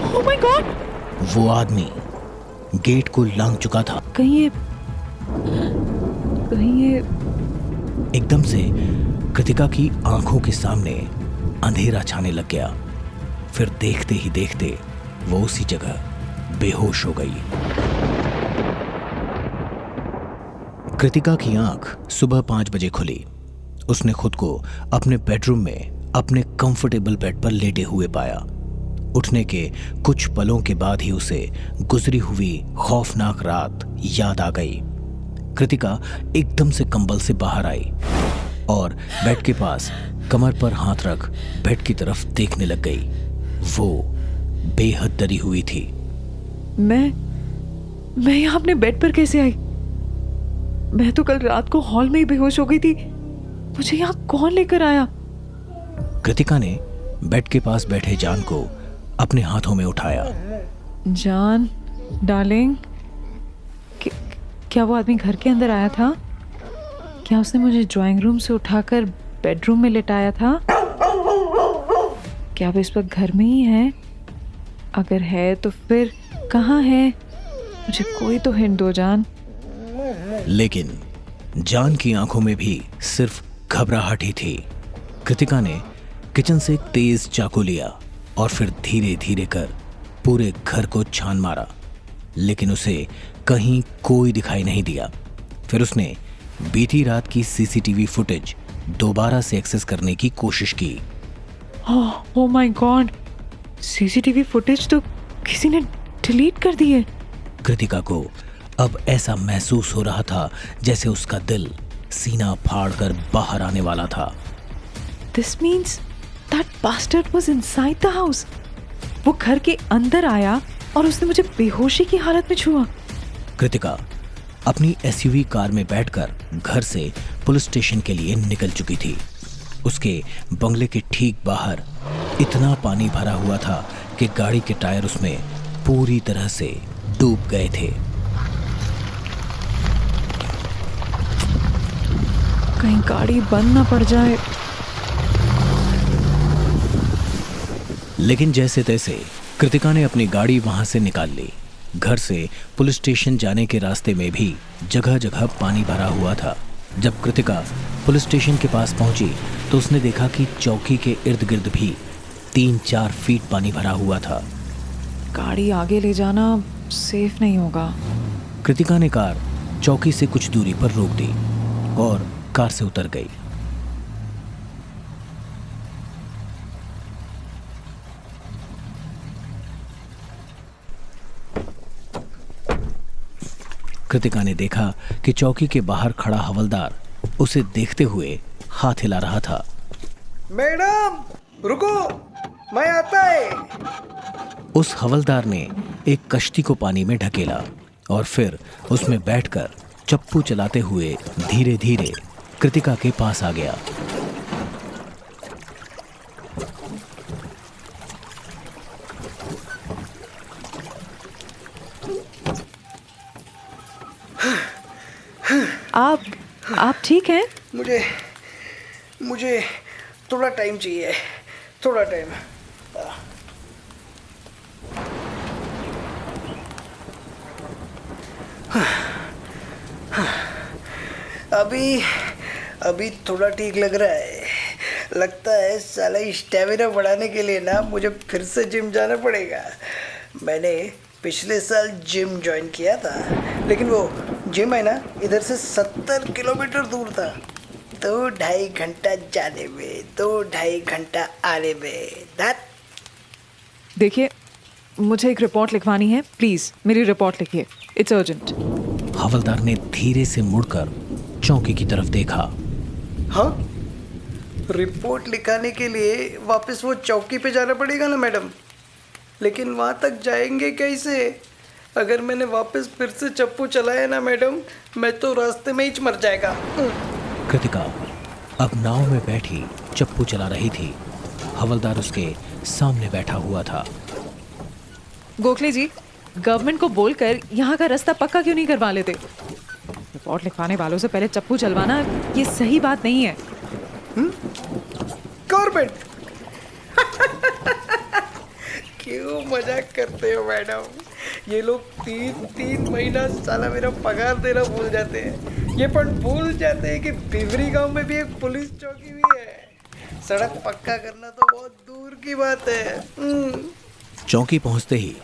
Oh my God! वो आदमी गेट को लांघ चुका था। कहीं ये एकदम से कृतिका की आंखों के सामने अंधेरा छाने लग गया। फिर देखते ही देखते वो उसी जगह बेहोश हो गई। कृतिका की आंख सुबह 5 बजे खुली। उसने खुद को अपने बेडरूम में अपने कंफर्टेबल बेड पर लेटे हुए पाया। उठने के कुछ पलों के बाद ही उसे गुजरी हुई खौफनाक रात याद आ गई। कृतिका एकदम से कंबल से बाहर आई और बेड के पास कमर पर हाथ रख बेड की तरफ देखने लग गई। वो बेहद डरी हुई थी। मैं यहाँ अपने बेड पर कैसे आई? मैं तो कल रात को हॉल में ही बेहोश हो गई थी। मुझे यहाँ कौन लेकर आया? कृतिका ने बेड के पास बैठे जान को अपने हाथों में उठाया। जान, डार्लिंग, क्या वो आदमी घर के अंदर आया था? क्या उसने मुझे ड्राइंग रूम से उठाकर बेडरूम में लिटाया था? क्या वो इस वक्त घर में ही है? अगर है तो फिर कहाँ है? मुझे कोई तो हिंट दो जान। लेकिन जान की आंखों में भी सिर्फ घबराहट ही थी। कृतिका ने किचन से एक तेज चाकू लिया और फिर धीरे धीरे कर पूरे घर को छान मारा, लेकिन उसे कहीं कोई दिखाई नहीं दिया। फिर उसने बीती रात की सीसीटीवी फुटेज दोबारा से एक्सेस करने की कोशिश की। Oh my God, CCTV footage तो किसी ने डिलीट कर दी है। कृतिका को अब ऐसा महसूस हो रहा था जैसे उसका दिल सीना फाड़कर बाहर आने वाला था। This means that bastard was inside the house. वो घर के अंदर आया और उसने मुझे बेहोशी की हालत में छुआ। कृतिका अपनी एसयूवी कार में बैठकर घर से पुलिस स्टेशन के लिए निकल चुकी थी। उसके बंगले के ठीक बाहर इतना पानी भरा हुआ था कि गाड़ी के टायर उसमें पूरी तरह से डूब गए थे। कहीं गाड़ी बंद ना पड़ जाए। लेकिन जैसे तैसे कृतिका ने अपनी गाड़ी वहां से निकाल ली। घर से पुलिस स्टेशन जाने के रास्ते में भी जगह जगह पानी भरा हुआ था। जब कृतिका पुलिस स्टेशन के पास पहुंची तो उसने देखा कि चौकी के इर्द गिर्द भी 3-4 फीट पानी भरा हुआ था। गाड़ी आगे ले जाना सेफ नहीं होगा। कृतिका ने कार चौकी से कुछ दूरी पर रोक दी और कार से उतर गई। कृतिका ने देखा कि चौकी के बाहर खड़ा हवलदार उसे देखते हुए हाथ हिला रहा था। मैडम रुको, मैं आता है। उस हवलदार ने एक कश्ती को पानी में ढकेला और फिर उसमें बैठकर चप्पू चलाते हुए धीरे धीरे कृतिका के पास आ गया। आप ठीक हैं? मुझे थोड़ा टाइम चाहिए, थोड़ा टाइम। अभी थोड़ा ठीक लग रहा है। लगता है साला स्टैमिना बढ़ाने के लिए ना मुझे फिर से जिम जाना पड़ेगा। मैंने पिछले साल जिम ज्वाइन किया था, लेकिन वो जिम है ना इधर से 70 किलोमीटर दूर था। 2-2.5 घंटा जाने में, 2-2.5 घंटा आने में। देखिए, मुझे एक रिपोर्ट लिखवानी है, प्लीज मेरी रिपोर्ट लिखिए, इट्स अर्जेंट। हवलदार ने धीरे से मुड़कर चौकी की तरफ देखा। हाँ, रिपोर्ट लिखाने के लिए वापस वो चौकी पे जाना पड़ेगा ना मैडम, लेकिन वहाँ तक जाएंगे कैसे? अगर मैंने वापस फिर से चप्पू चलाया ना मैडम, मैं तो रास्ते में ही मर जाएगा। कृतिका अब नाव में बैठी चप्पू चला रही थी। हवलदार उसके सामने बैठा हुआ था। गोखले जी, गवर्नमेंट को बोलकर यहाँ का रास्ता पक्का क्यों नहीं करवा लेते? रिपोर्ट लिखवाने वालों से पहले चप्पू चलवाना ये सही बात नहीं है। गवर्नमेंट क्यों मजाक करते हो मैडम? ये लोग 3 महीना साला मेरा पगार देना भूल जाते हैं। ये पण भूल जाते हैं कि बिवरी गांव में भी एक पुलिस चौकी भी है। सड़क पक्का करना तो बहुत दूर की बात है। चौकी पहुंचते ही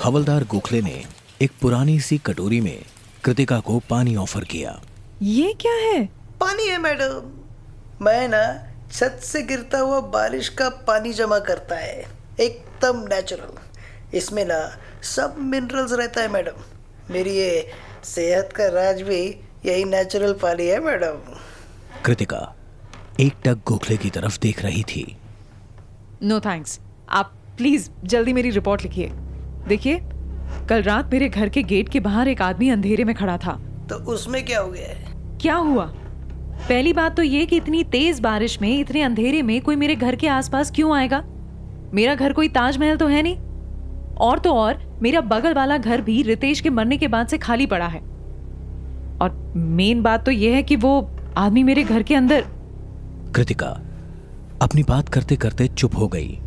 हवलदार गोखले ने एक पुरानी सी कटोरी में कृतिका को पानी ऑफर किया। ये क्या है? पानी है मैडम। मैं ना छत से गिरता हुआ बारिश का पानी जमा करता है, एकदम नेचुरल। इसमें ना सब मिनरल्स रहता है मैडम। मेरी ये सेहत का राज भी यही नेचुरल पानी है मैडम। कृतिका एकटक गोखले की तरफ देख रही थी। नो थैंक्स, आप प्लीज जल्दी मेरी रिपोर्ट लिखिए। देखिए, कल रात मेरे घर के गेट के बाहर एक आदमी अंधेरे में खड़ा था। तो उसमें क्या हो गया? क्या हुआ? पहली बात तो ये कि इतनी तेज बारिश में, इतने अंधेरे में कोई मेरे घर के आसपास क्यों आएगा? मेरा घर कोई ताजमहल तो है नहीं। और तो और मेरा बगल वाला घर भी रितेश के मरने के बाद से खाली पड़ा है। और मेन बात तो ये है कि वो आदमी मेरे घर के अंदर। कृतिका अपनी बात करते करते चुप हो गई।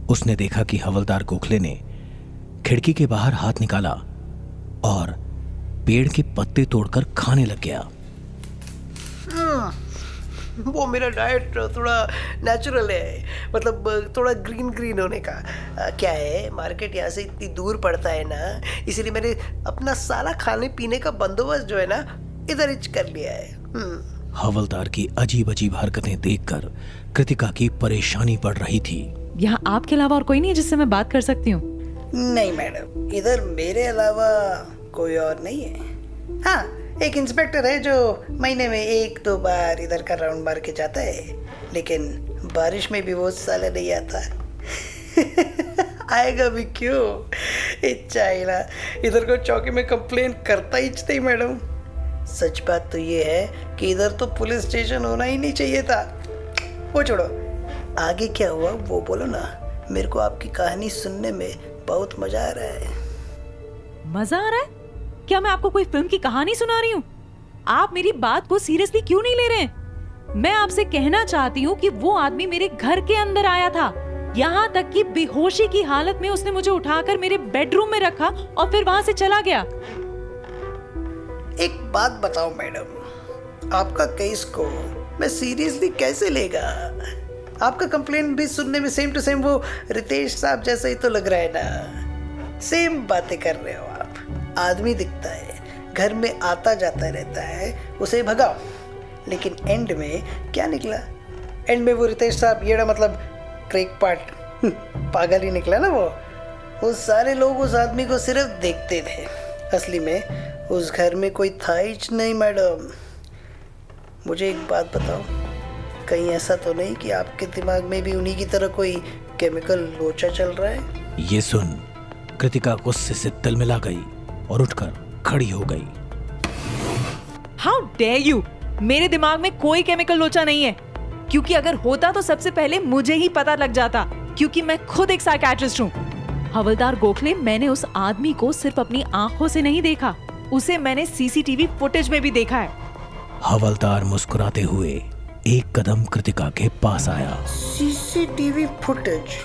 उसने देखा कि हवलदार गोखले ने खिड़की के बाहर हाथ निकाला और पेड़ के पत्ते तोड़कर खाने लग गया। वो मेरा डाइट थोड़ा नेचुरल है, मतलब थोड़ा ग्रीन ग्रीन होने का। क्या है, मार्केट यहाँ से इतनी दूर पड़ता है ना, इसीलिए मैंने अपना सारा खाने पीने का बंदोबस्त जो है ना इधर ही कर लिया है। हवलदार की अजीब अजीब हरकतें देखकर कृतिका की परेशानी बढ़ रही थी। यहाँ आपके अलावा और कोई नहीं है जिससे मैं बात कर सकती हूँ? नहीं मैडम, इधर मेरे अलावा कोई और नहीं है। हाँ, एक इंस्पेक्टर है जो महीने में 1-2 बार इधर का राउंड मार के जाता है, लेकिन बारिश में भी वो साला नहीं आता। आएगा भी क्यों, इच्छा ना इधर को चौकी में कंप्लेन करता ही नहीं मैडम। सच बात तो ये है कि इधर तो पुलिस स्टेशन होना ही नहीं चाहिए था। वो छोड़ो, आगे क्या हुआ वो बोलो ना, मेरे को आपकी कहानी सुनने में बहुत मजा आ रहा है। मजा आ रहा है? क्या मैं आपको कोई फिल्म की कहानी सुना रही हूँ? आप मेरी बात को सीरियसली क्यों नहीं ले रहे? मैं आपसे कहना चाहती हूँ कि वो आदमी मेरे घर के अंदर आया था, यहाँ तक कि बेहोशी की हालत में उसने मुझे उठाकर मेरे बेडरूम में रखा और फिर वहां से चला गया। एक बात बताओ मैडम, आपका केस को मैं सीरियसली कैसे लेगा? आपका कंप्लेंट भी सुनने में सेम टू सेम वो रितेश साहब जैसा ही तो लग रहा है ना। सेम बातें कर रहे हो आप। आदमी दिखता है, घर में आता जाता रहता है, उसे भगाओ, लेकिन एंड में क्या निकला? एंड में वो रितेश साहब येड़ा मतलब क्रेक पार्ट पागल ही निकला ना। वो सारे लोग उस आदमी को सिर्फ देखते थे, असली में उस घर में कोई था ही नहीं मैडम। मुझे एक बात बताओ, कहीं ऐसा तो नहीं कि आपके दिमाग में भी उन्हीं की तरह कोई केमिकल लोचा चल रहा है? ये सुन कृतिका गुस्से से तिलमिला गई और उठकर खड़ी हो गई। How dare you! मेरे दिमाग में कोई केमिकल लोचा नहीं है, क्योंकि अगर होता तो सबसे पहले मुझे ही पता लग जाता, क्योंकि मैं खुद एक साइकियाट्रिस्ट हूँ। हवलदार गोखले, मैंने उस आदमी को सिर्फ अपनी आंखों से नहीं देखा, उसे मैंने सीसीटीवी फुटेज में भी देखा है। हवलदार मुस्कुराते हुए एक कदम कृतिका के पास आया। सीसीटीवी फुटेज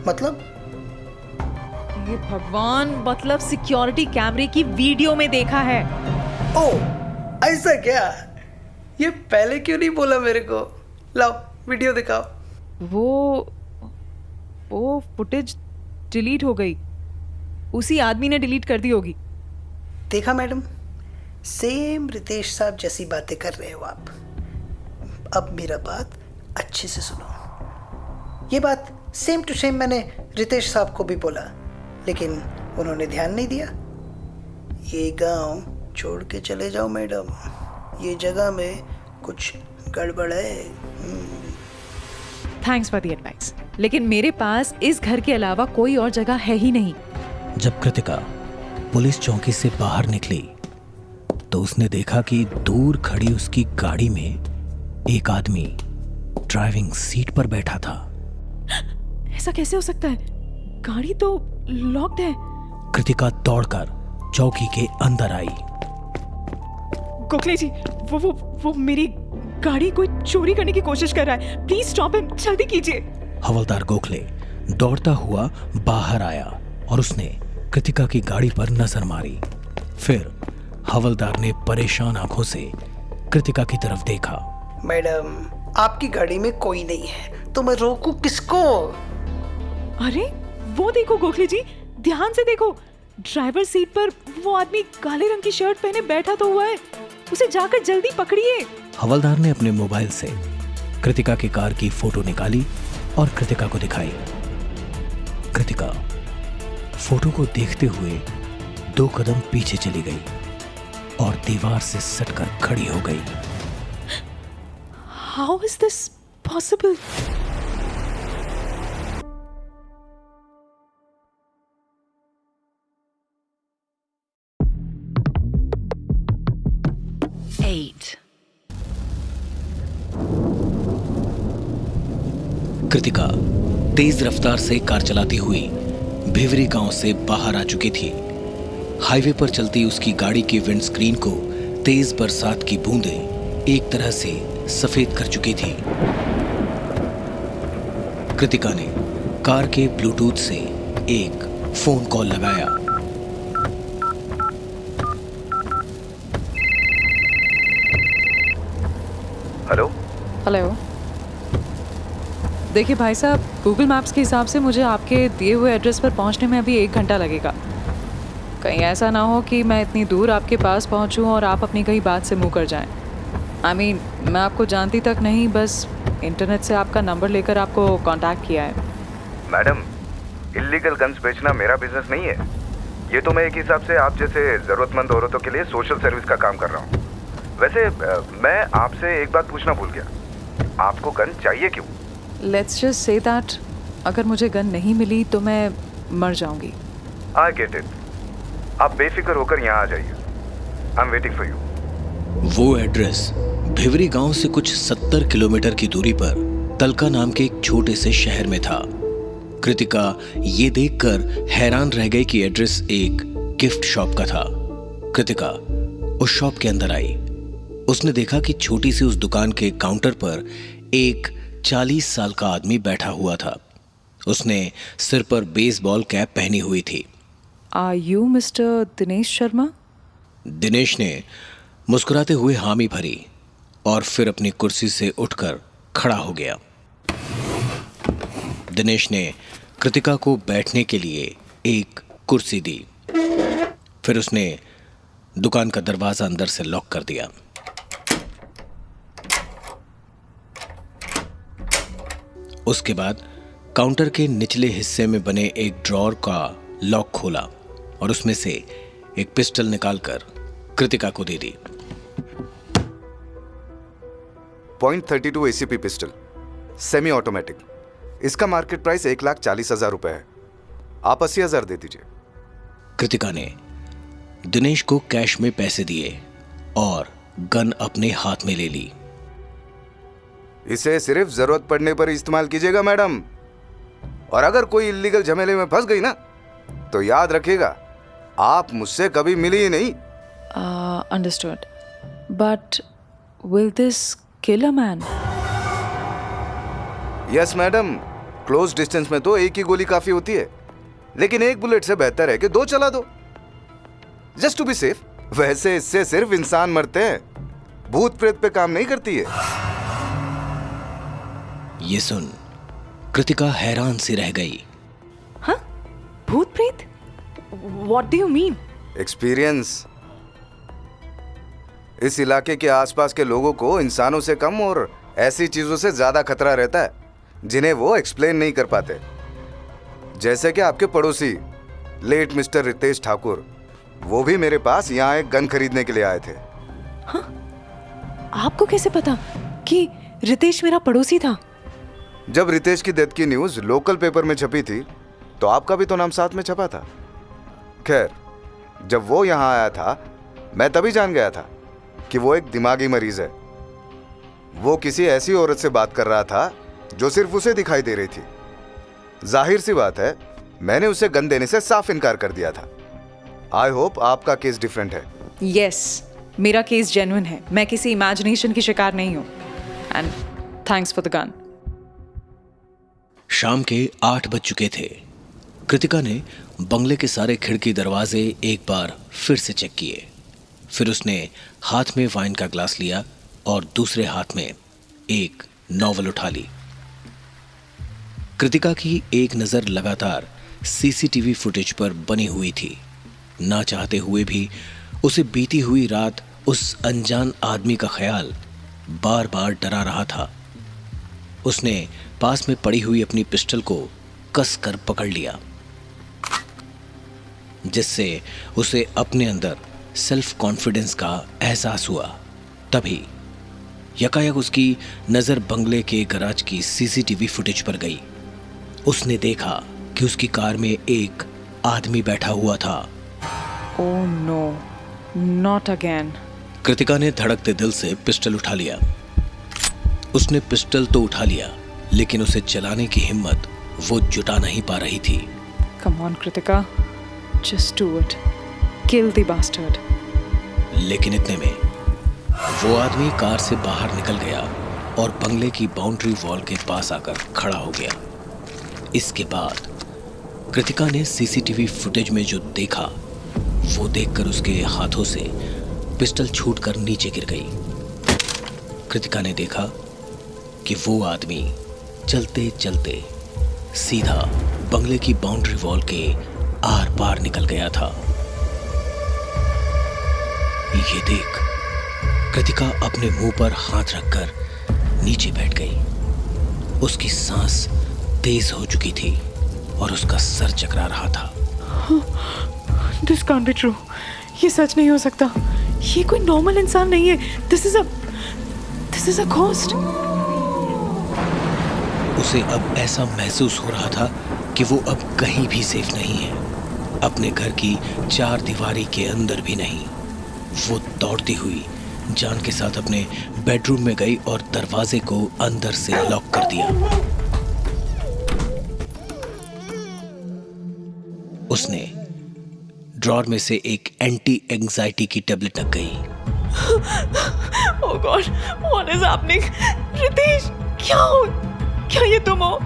मतलब? ये भगवान, मतलब सिक्योरिटी कैमरे की वीडियो में देखा है। ओह, ऐसा क्या? ये पहले क्यों नहीं बोला मेरे को? लाओ वीडियो दिखाओ। वो फुटेज डिलीट हो गई, उसी आदमी ने डिलीट कर दी होगी। देखा मैडम, सेम रितेश साहब जैसी बातें कर रहे हो आप। अब मेरा बात अच्छे से सुनो। ये बात सेम टू सेम मैंने रितेश साहब को भी बोला, लेकिन उन्होंने ध्यान नहीं दिया। ये गांव छोड़ के चले जाओ मैडम, ये जगह में कुछ गड़बड़ है। थैंक्स फॉर द एडवाइस, लेकिन मेरे पास इस घर के अलावा कोई और जगह है ही नहीं। जब कृतिका पुलिस चौकी से बाहर निकली तो उसने देखा कि दूर खड़ी उसकी गाड़ी में एक आदमी ड्राइविंग सीट पर बैठा था। ऐसा कैसे हो सकता है? गाड़ी तो लॉक्ड है। कृतिका दौड़कर चौकी के अंदर आई। गोखले जी, वो मेरी गाड़ी कोई चोरी करने की कोशिश कर रहा है, प्लीज स्टॉप हिम, जल्दी कीजिए। हवलदार गोखले दौड़ता हुआ बाहर आया और उसने कृतिका की गाड़ी पर नजर मारी। फिर हवलदार ने परेशान आंखों से कृतिका की तरफ देखा। मैडम, आपकी गाड़ी में कोई नहीं है तो मैं रोकूं किसको? अरे वो देखो गोखले जी, ध्यान से देखो, ड्राइवर सीट पर वो आदमी काले रंग की शर्ट पहने बैठा तो हुआ है, उसे जाकर जल्दी पकड़िए। हवलदार ने अपने मोबाइल से कृतिका की कार की फोटो निकाली और कृतिका को दिखाई। कृतिका फोटो को देखते हुए 2 कदम पीछे चली गई और दीवार से सटकर खड़ी हो गई। How is this possible? Kritika तेज रफ्तार से कार चलाती हुई भिवरी गांव से बाहर आ चुकी थी। हाईवे पर चलती उसकी गाड़ी की विंडस्क्रीन को तेज बरसात की बूंदें एक तरह से सफेद कर चुकी थी। कृतिका ने कार के ब्लूटूथ से एक फोन कॉल लगाया। हेलो। हेलो। देखिए भाई साहब, गूगल मैप्स के हिसाब से मुझे आपके दिए हुए एड्रेस पर पहुंचने में अभी 1 घंटा लगेगा। कहीं ऐसा ना हो कि मैं इतनी दूर आपके पास पहुंचूं और आप अपनी कहीं बात से मुंह कर जाएं। मैं आपको जानती तक नहीं, बस इंटरनेट से आपका नंबर लेकर आपको कांटेक्ट किया है। मैडम, इल्लीगल गन्स बेचना मेरा बिजनेस नहीं है। ये तो मैं एक हिसाब से आप जैसे ज़रूरतमंद औरतों के लिए सोशल सर्विस का काम कर रहा हूँ। वैसे मैं आपसे एक बात पूछना भूल गया, आपको गन चाहिए क्यों? लेट्स जस्ट से दैट अगर मुझे गन नहीं मिली तो मैं मर जाऊंगी। I get it. आप बेफिक्र होकर यहाँ आ जाइए। I am waiting for you. वो एड्रेस भिवरी गांव से कुछ 70 किलोमीटर की दूरी पर तलका नाम के एक छोटे से शहर में था। कृतिका ये देखकर हैरान रह गई कि एड्रेस एक गिफ्ट शॉप का था। कृतिका उस शॉप के अंदर आई। उसने देखा कि छोटी सी उस दुकान के काउंटर पर एक 40 साल का आदमी बैठा हुआ था। उसने सिर पर बेसबॉल कैप पहनी हुई थी। Are you mister Dinesh Sharma? Dinesh ने मुस्कुराते हुए हामी भरी और फिर अपनी कुर्सी से उठकर खड़ा हो गया। दिनेश ने कृतिका को बैठने के लिए एक कुर्सी दी। फिर उसने दुकान का दरवाजा अंदर से लॉक कर दिया। उसके बाद काउंटर के निचले हिस्से में बने एक ड्रॉर का लॉक खोला और उसमें से एक पिस्टल निकालकर कृतिका को दे दी। .32 ACP पिस्टल, सेमी ऑटोमेटिक। इसका मार्केट प्राइस 1,40,000 रुपए है। आप 80,000 दे दीजिए। कृतिका ने दिनेश को कैश में पैसे दिए और गन अपने हाथ में ले ली। इसे सिर्फ जरूरत पड़ने पर इस्तेमाल कीजिएगा मैडम, और अगर कोई इल्लीगल झमेले में फंस गई ना तो याद रखिएगा, आप मुझसे कभी मिली ही नहीं। Understood, but will this kill a man? Yes madam, close distance में तो एक ही गोली काफी होती है, लेकिन एक बुलेट से बेहतर है कि 2 चला दो, जस्ट टू बी सेफ। वैसे इससे सिर्फ इंसान मरते हैं, भूत प्रेत पे काम नहीं करती है। ये सुन कृतिका हैरान सी रह गई। हाँ? भूत प्रेत? What do you mean? Experience. इस इलाके के आसपास के लोगों को इंसानों से कम और ऐसी चीजों से ज्यादा खतरा रहता है जिन्हें वो एक्सप्लेन नहीं कर पाते। जैसे कि आपके पड़ोसी लेट मिस्टर रितेश ठाकुर, वो भी मेरे पास यहाँ एक गन खरीदने के लिए आए थे। हाँ? आपको कैसे पता कि रितेश मेरा पड़ोसी था? जब रितेश की डेथ की न्यूज लोकल पेपर में छपी थी तो आपका भी तो नाम साथ में छपा था। खैर, जब वो यहाँ आया था मैं तभी जान गया था कि वो एक दिमागी मरीज है। वो किसी ऐसी औरत से बात कर रहा था जो सिर्फ उसे दिखाई दे रही थी। जाहिर सी बात है, मैंने उसे गन देने से साफ इनकार कर दिया था। आई होप आपका केस डिफरेंट है। यस, मेरा केस जेन्युइन है। मैं किसी इमेजिनेशन की शिकार नहीं हूँ। And thanks for the gun. शाम के 8 बज चुके थे। कृतिका ने बंगले के सारे खिड़की दरवाजे एक बार फिर से चेक किए। फिर उसने हाथ में वाइन का ग्लास लिया और दूसरे हाथ में एक नॉवल उठा ली। कृतिका की एक नजर लगातार सीसीटीवी फुटेज पर बनी हुई थी। ना चाहते हुए भी उसे बीती हुई रात उस अनजान आदमी का ख्याल बार बार डरा रहा था। उसने पास में पड़ी हुई अपनी पिस्टल को कसकर पकड़ लिया, जिससे उसे अपने अंदर सेल्फ कॉन्फिडेंस का एहसास हुआ। तभी यकायक उसकी नजर बंगले के गैराज की सीसीटीवी फुटेज पर गई। उसने देखा कि उसकी कार में एक आदमी बैठा हुआ था। Oh no, not again. Kritika ने धड़कते दिल से पिस्टल उठा लिया। उसने पिस्टल तो उठा लिया, लेकिन उसे चलाने की हिम्मत वो जुटा नहीं पा रही थी। Come on Kritika, just do it, kill the bastard. लेकिन इतने में वो आदमी कार से बाहर निकल गया और बंगले की बाउंड्री वॉल के पास आकर खड़ा हो गया। इसके बाद कृतिका ने सीसीटीवी फुटेज में जो देखा वो देखकर उसके हाथों से पिस्टल छूटकर नीचे गिर गई। कृतिका ने देखा कि वो आदमी चलते चलते सीधा बंगले की बाउंड्री वॉल के आर पार निकल गया था। ये देख कृतिका अपने मुंह पर हाथ रखकर नीचे बैठ गई। उसकी सांस तेज हो चुकी थी और उसका सर चकरा रहा था। This can't be true. ये सच नहीं हो सकता। ये कोई नॉर्मल इंसान नहीं है। This is a ghost. उसे अब ऐसा महसूस हो रहा था कि वो अब कहीं भी सेफ नहीं है, अपने घर की चार दीवारी के अंदर भी नहीं। वो दौड़ती हुई जान के साथ अपने बेडरूम में गई और दरवाजे को अंदर से लॉक कर दिया। उसने ड्रॉर में से एक एंटी एंजाइटी की टेबलेट रख गई। Oh God, what is happening? Ritesh, क्या ये तुम हो?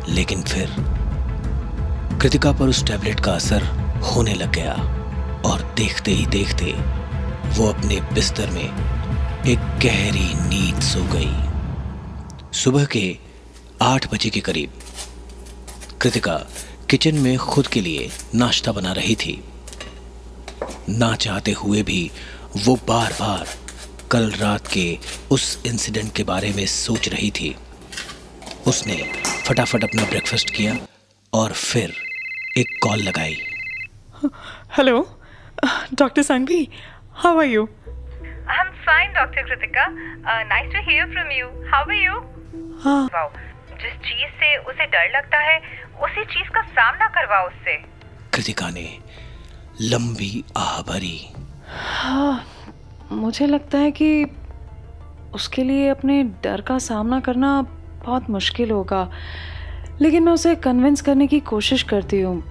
लेकिन फिर कृतिका पर उस टेबलेट का असर होने लग गया और देखते ही देखते वो अपने बिस्तर में एक गहरी नींद सो गई। सुबह के 8 बजे के करीब कृतिका किचन में खुद के लिए नाश्ता बना रही थी। ना चाहते हुए भी वो बार बार कल रात के उस इंसिडेंट के बारे में सोच रही थी। उसने फटाफट अपना ब्रेकफास्ट किया और फिर एक कॉल लगाई। Hello doctor Sanghvi, how are you? I'm fine, Dr. Kritika. Nice to hear from you. How are you? हाँ। Wow. जिस चीज से उसे डर लगता है उसी चीज का सामना करवाओ उससे। कृतिका ने लंबी आह भरी। हाँ, मुझे लगता है कि उसके लिए अपने डर का सामना करना बहुत मुश्किल होगा, लेकिन मैं उसे कन्विंस करने की कोशिश करती हूँ।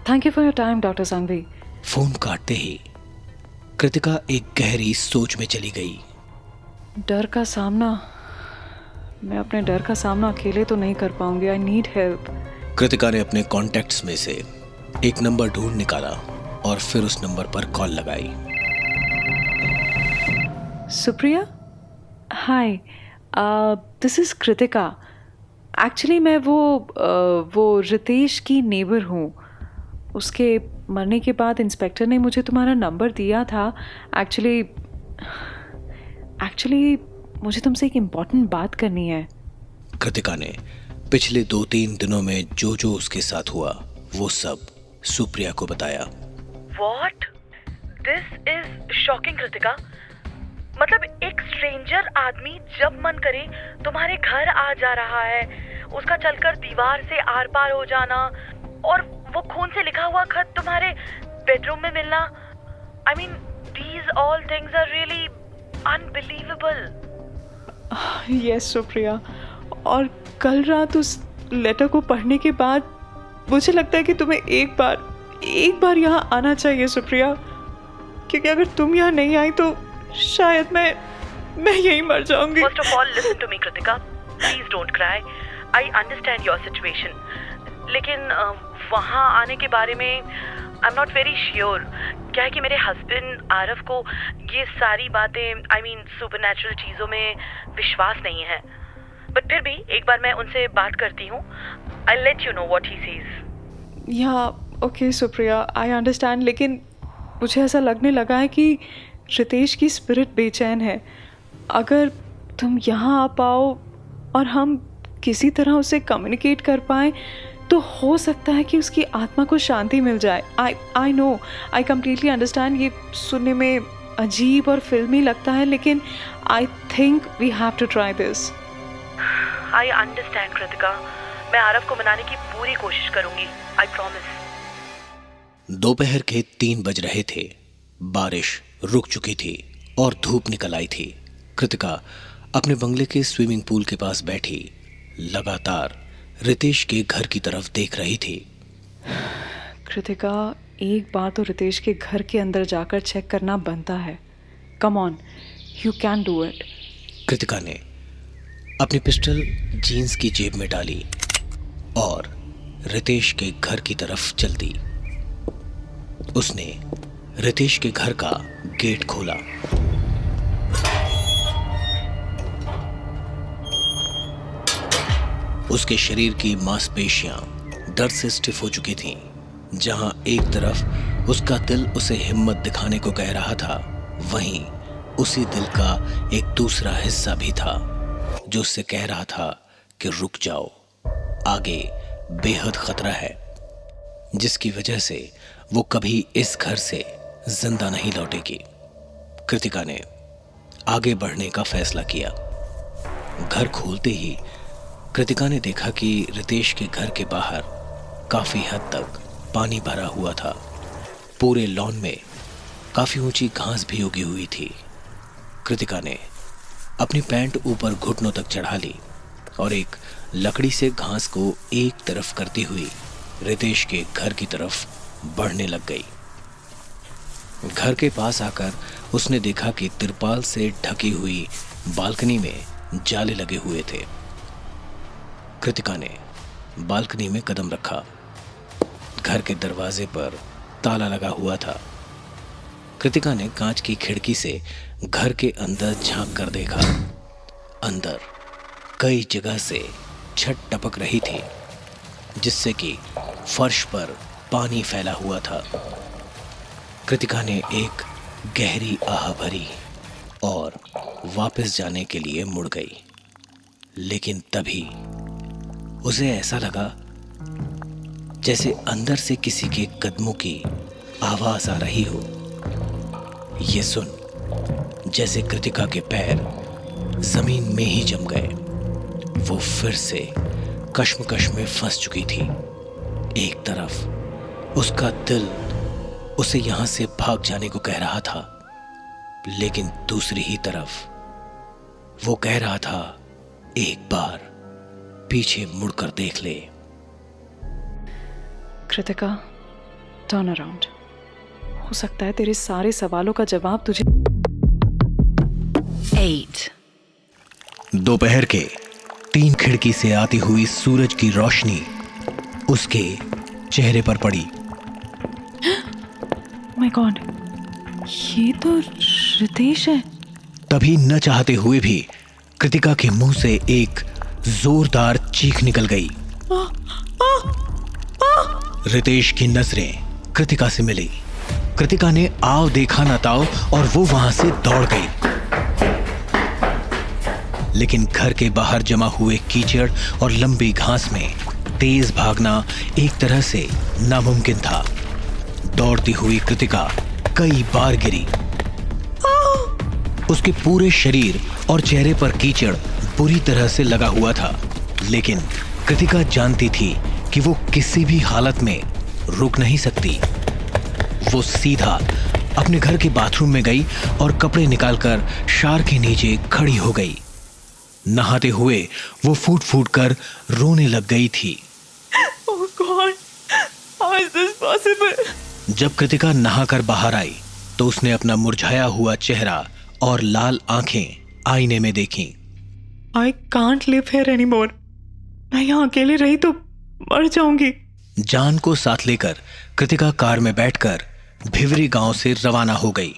Thank you for your time doctor Sanghvi. Phone काटते ही कृतिका एक गहरी सोच में चली गई। डर का सामना, मैं अपने डर का सामना अकेले तो नहीं कर पाऊंगी। I need help. कृतिका ने अपने कॉन्टैक्ट्स में से एक नंबर ढूंढ निकाला और फिर उस नंबर पर कॉल लगाई। सुप्रिया, हाय, दिस इज कृतिका। एक्चुअली मैं वो रितेश की नेबर हूँ। उसके मरने के बाद इंस्पेक्टर ने मुझे तुम्हारा नंबर दिया था। एक्चुअली मुझे तुमसे एक इम्पॉर्टेंट बात करनी है। कृतिका ने पिछले 2-3 दिनों में जो जो उसके साथ हुआ वो सब सुप्रिया को बताया। What? This is shocking, Kritika. मतलब एक स्ट्रेंजर आदमी जब मन करे तुम्हारे घर आ जा रहा है, उसका चलकर दीवार से आर पार हो जाना और वो खून से लिखा हुआ खत तुम्हारे बेडरूम में मिलना। I mean, these all things are really unbelievable. Yes Supriya, और कल रात उस लेटर को पढ़ने के बाद मुझे लगता है कि तुम्हें एक बार यहाँ आना चाहिए सुप्रिया, क्योंकि अगर तुम यहाँ नहीं आई तो शायद मैं यहीं मर जाऊंगी। First of all, listen to me, Kritika. Please don't cry. I understand your situation. लेकिन वहाँ आने के बारे में I'm not very sure. क्या है कि मेरे हस्बैंड आरव को ये सारी बातें सुपरनैचुरल चीज़ों में विश्वास नहीं है, बट फिर भी एक बार मैं उनसे बात करती हूँ। I'll let you know what he says. या ओके सुप्रिया, आई अंडरस्टैंड, लेकिन मुझे ऐसा लगने लगा है कि रितेश की स्पिरिट बेचैन है। अगर तुम यहाँ आ पाओ और हम किसी तरह उसे कम्युनिकेट कर पाएँ तो हो सकता है कि उसकी आत्मा को शांति मिल जाए। I know, I completely understand. ये सुनने में अजीब और फिल्मी लगता है, लेकिन I think we have to try this. I understand, Kritika. मैं आरव को मनाने की पूरी कोशिश करूंगी। I promise. दोपहर के 3 बज रहे थे। बारिश रुक चुकी थी और धूप निकल आई थी। कृतिका अपने बंगले के स्विमिंग पूल के पास बैठी लगातार रितेश के घर की तरफ देख रही थी। कृतिका, एक बार तो रितेश के घर के अंदर जाकर चेक करना बनता है। Come on, you can do it. Kritika ने अपनी पिस्टल जीन्स की जेब में डाली और रितेश के घर की तरफ चल दी। उसने रितेश के घर का गेट खोला। उसके शरीर की मांसपेशियां दर्द से स्टिफ हो चुकी थीं। जहां एक तरफ उसका दिल उसे हिम्मत दिखाने को कह रहा था, वहीं उसी दिल का एक दूसरा हिस्सा भी था जो उससे कह रहा था कि रुक जाओ, आगे बेहद खतरा है, जिसकी वजह से वो कभी इस घर से जिंदा नहीं लौटेगी। कृतिका ने आगे बढ़ने का फैसला किया। घर खोलते ही कृतिका ने देखा कि रितेश के घर के बाहर काफी हद तक पानी भरा हुआ था। पूरे लॉन में काफी ऊंची घास भी उगी हुई थी। कृतिका ने अपनी पैंट ऊपर घुटनों तक चढ़ा ली और एक लकड़ी से घास को एक तरफ करती हुई रितेश के घर की तरफ बढ़ने लग गई। घर के पास आकर उसने देखा कि तिरपाल से ढकी हुई बालकनी में जाले लगे हुए थे। कृतिका ने बालकनी में कदम रखा। घर के दरवाजे पर ताला लगा हुआ था। कृतिका ने कांच की खिड़की से घर के अंदर झांक कर देखा। अंदर कई जगह से छत टपक रही थी, जिससे कि फर्श पर पानी फैला हुआ था। कृतिका ने एक गहरी आह भरी और वापस जाने के लिए मुड़ गई, लेकिन तभी उसे ऐसा लगा जैसे अंदर से किसी के कदमों की आवाज आ रही हो। ये सुन जैसे कृतिका के पैर जमीन में ही जम गए। वो फिर से कश्मकश में फंस चुकी थी। एक तरफ उसका दिल उसे यहां से भाग जाने को कह रहा था, लेकिन दूसरी ही तरफ वो कह रहा था, एक बार पीछे मुड़कर देख ले। Kritika, turn around. हो सकता है तेरे सारे सवालों का जवाब तुझे 8 दोपहर के 3 खिड़की से आती हुई सूरज की रोशनी उसके चेहरे पर पड़ी। माय गॉड, ये तो रितेश है। तभी न चाहते हुए भी कृतिका के मुंह से एक जोरदार चीख निकल गई। रितेश की नजरें कृतिका से मिली। कृतिका ने आओ देखा ना ताओ और वो वहां से दौड़ गई, लेकिन घर के बाहर जमा हुए कीचड़ और लंबी घास में तेज भागना एक तरह से नामुमकिन था। दौड़ती हुई कृतिका कई बार गिरी। उसके पूरे शरीर और चेहरे पर कीचड़ बुरी तरह से लगा हुआ था, लेकिन कृतिका जानती थी कि वो किसी भी हालत में रुक नहीं सकती। वो सीधा अपने घर के बाथरूम में गई और कपड़े निकालकर शार के नीचे खड़ी हो गई। नहाते हुए वो फूट फूट कर रोने लग गई थी। Oh God, how is this possible? जब कृतिका नहाकर बाहर आई तो उसने अपना मुरझाया हुआ चेहरा और लाल आंखें आईने में देखी। I can't live here anymore. मैं यहाँ अकेले रही तो मर जाऊंगी। जान को साथ लेकर कृतिका कार में बैठकर भिवरी गांव से रवाना हो गई।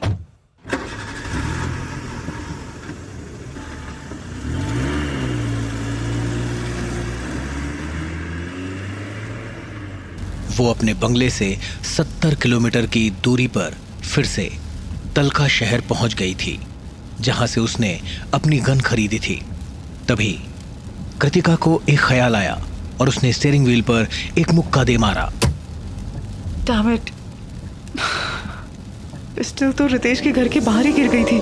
वो अपने बंगले से 70 किलोमीटर की दूरी पर फिर से तलखा शहर पहुंच गई थी, जहां से उसने अपनी गन खरीदी थी। तभी कृतिका को एक ख्याल आया और उसने स्टीयरिंग व्हील पर एक मुक्का दे मारा। Damn it. पिस्टल तो रितेश के घर के बाहर ही गिर गई थी।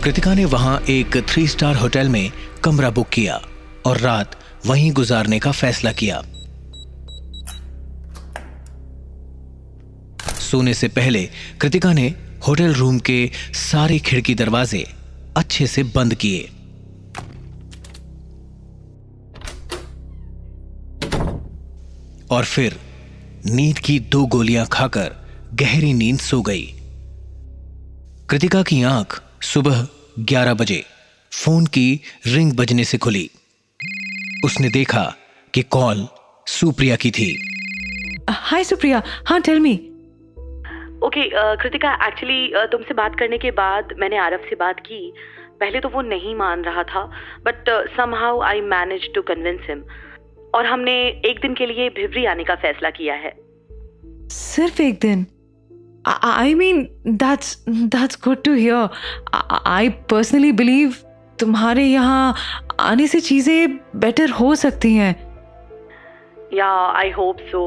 कृतिका ने वहां एक 3 स्टार होटल में कमरा बुक किया और रात वहीं गुजारने का फैसला किया। सोने से पहले कृतिका ने होटल रूम के सारे खिड़की दरवाजे अच्छे से बंद किए। और फिर नींद की 2 गोलियां खाकर गहरी नींद सो गई। कृतिका की आंख सुबह 11 बजे फोन की रिंग बजने से खुली। उसने देखा कि कॉल सुप्रिया की थी। हाय सुप्रिया, हाँ tell me. Okay Kritika, actually तुमसे बात करने के बाद मैंने आरव से बात की। पहले तो वो नहीं मान रहा था, but somehow I manage to convince him, और हमने एक दिन के लिए भिवरी आने का फैसला किया है। सिर्फ एक दिन? I mean, that's good to hear. I personally believe तुम्हारे यहाँ आने से चीजें बेटर हो सकती हैं। या आई होप सो।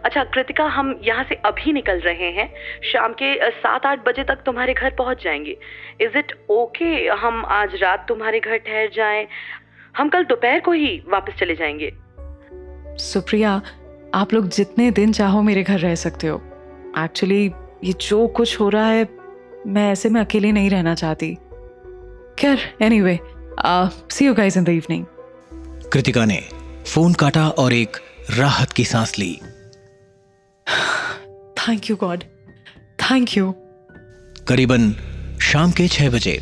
अच्छा कृतिका, हम यहाँ से अभी निकल रहे हैं। शाम के 7-8 बजे तक तुम्हारे घर पहुँच जाएंगे। इज इट ओके हम आज रात तुम्हारे घर ठहर जाएं? हम कल दोपहर को ही वापस चले जाएंगे। सुप्रिया, आप लोग जितने दिन चाहो मेरे घर रह सकते हो। एक्चुअली ये जो कुछ हो रहा है, मैं ऐसे में अकेले नहीं रहना चाहती। खैर, anyway, see you guys in the evening. Kritika ने फोन काटा और एक राहत की सांस ली। Thank you God, thank you. करीबन शाम के 6 बजे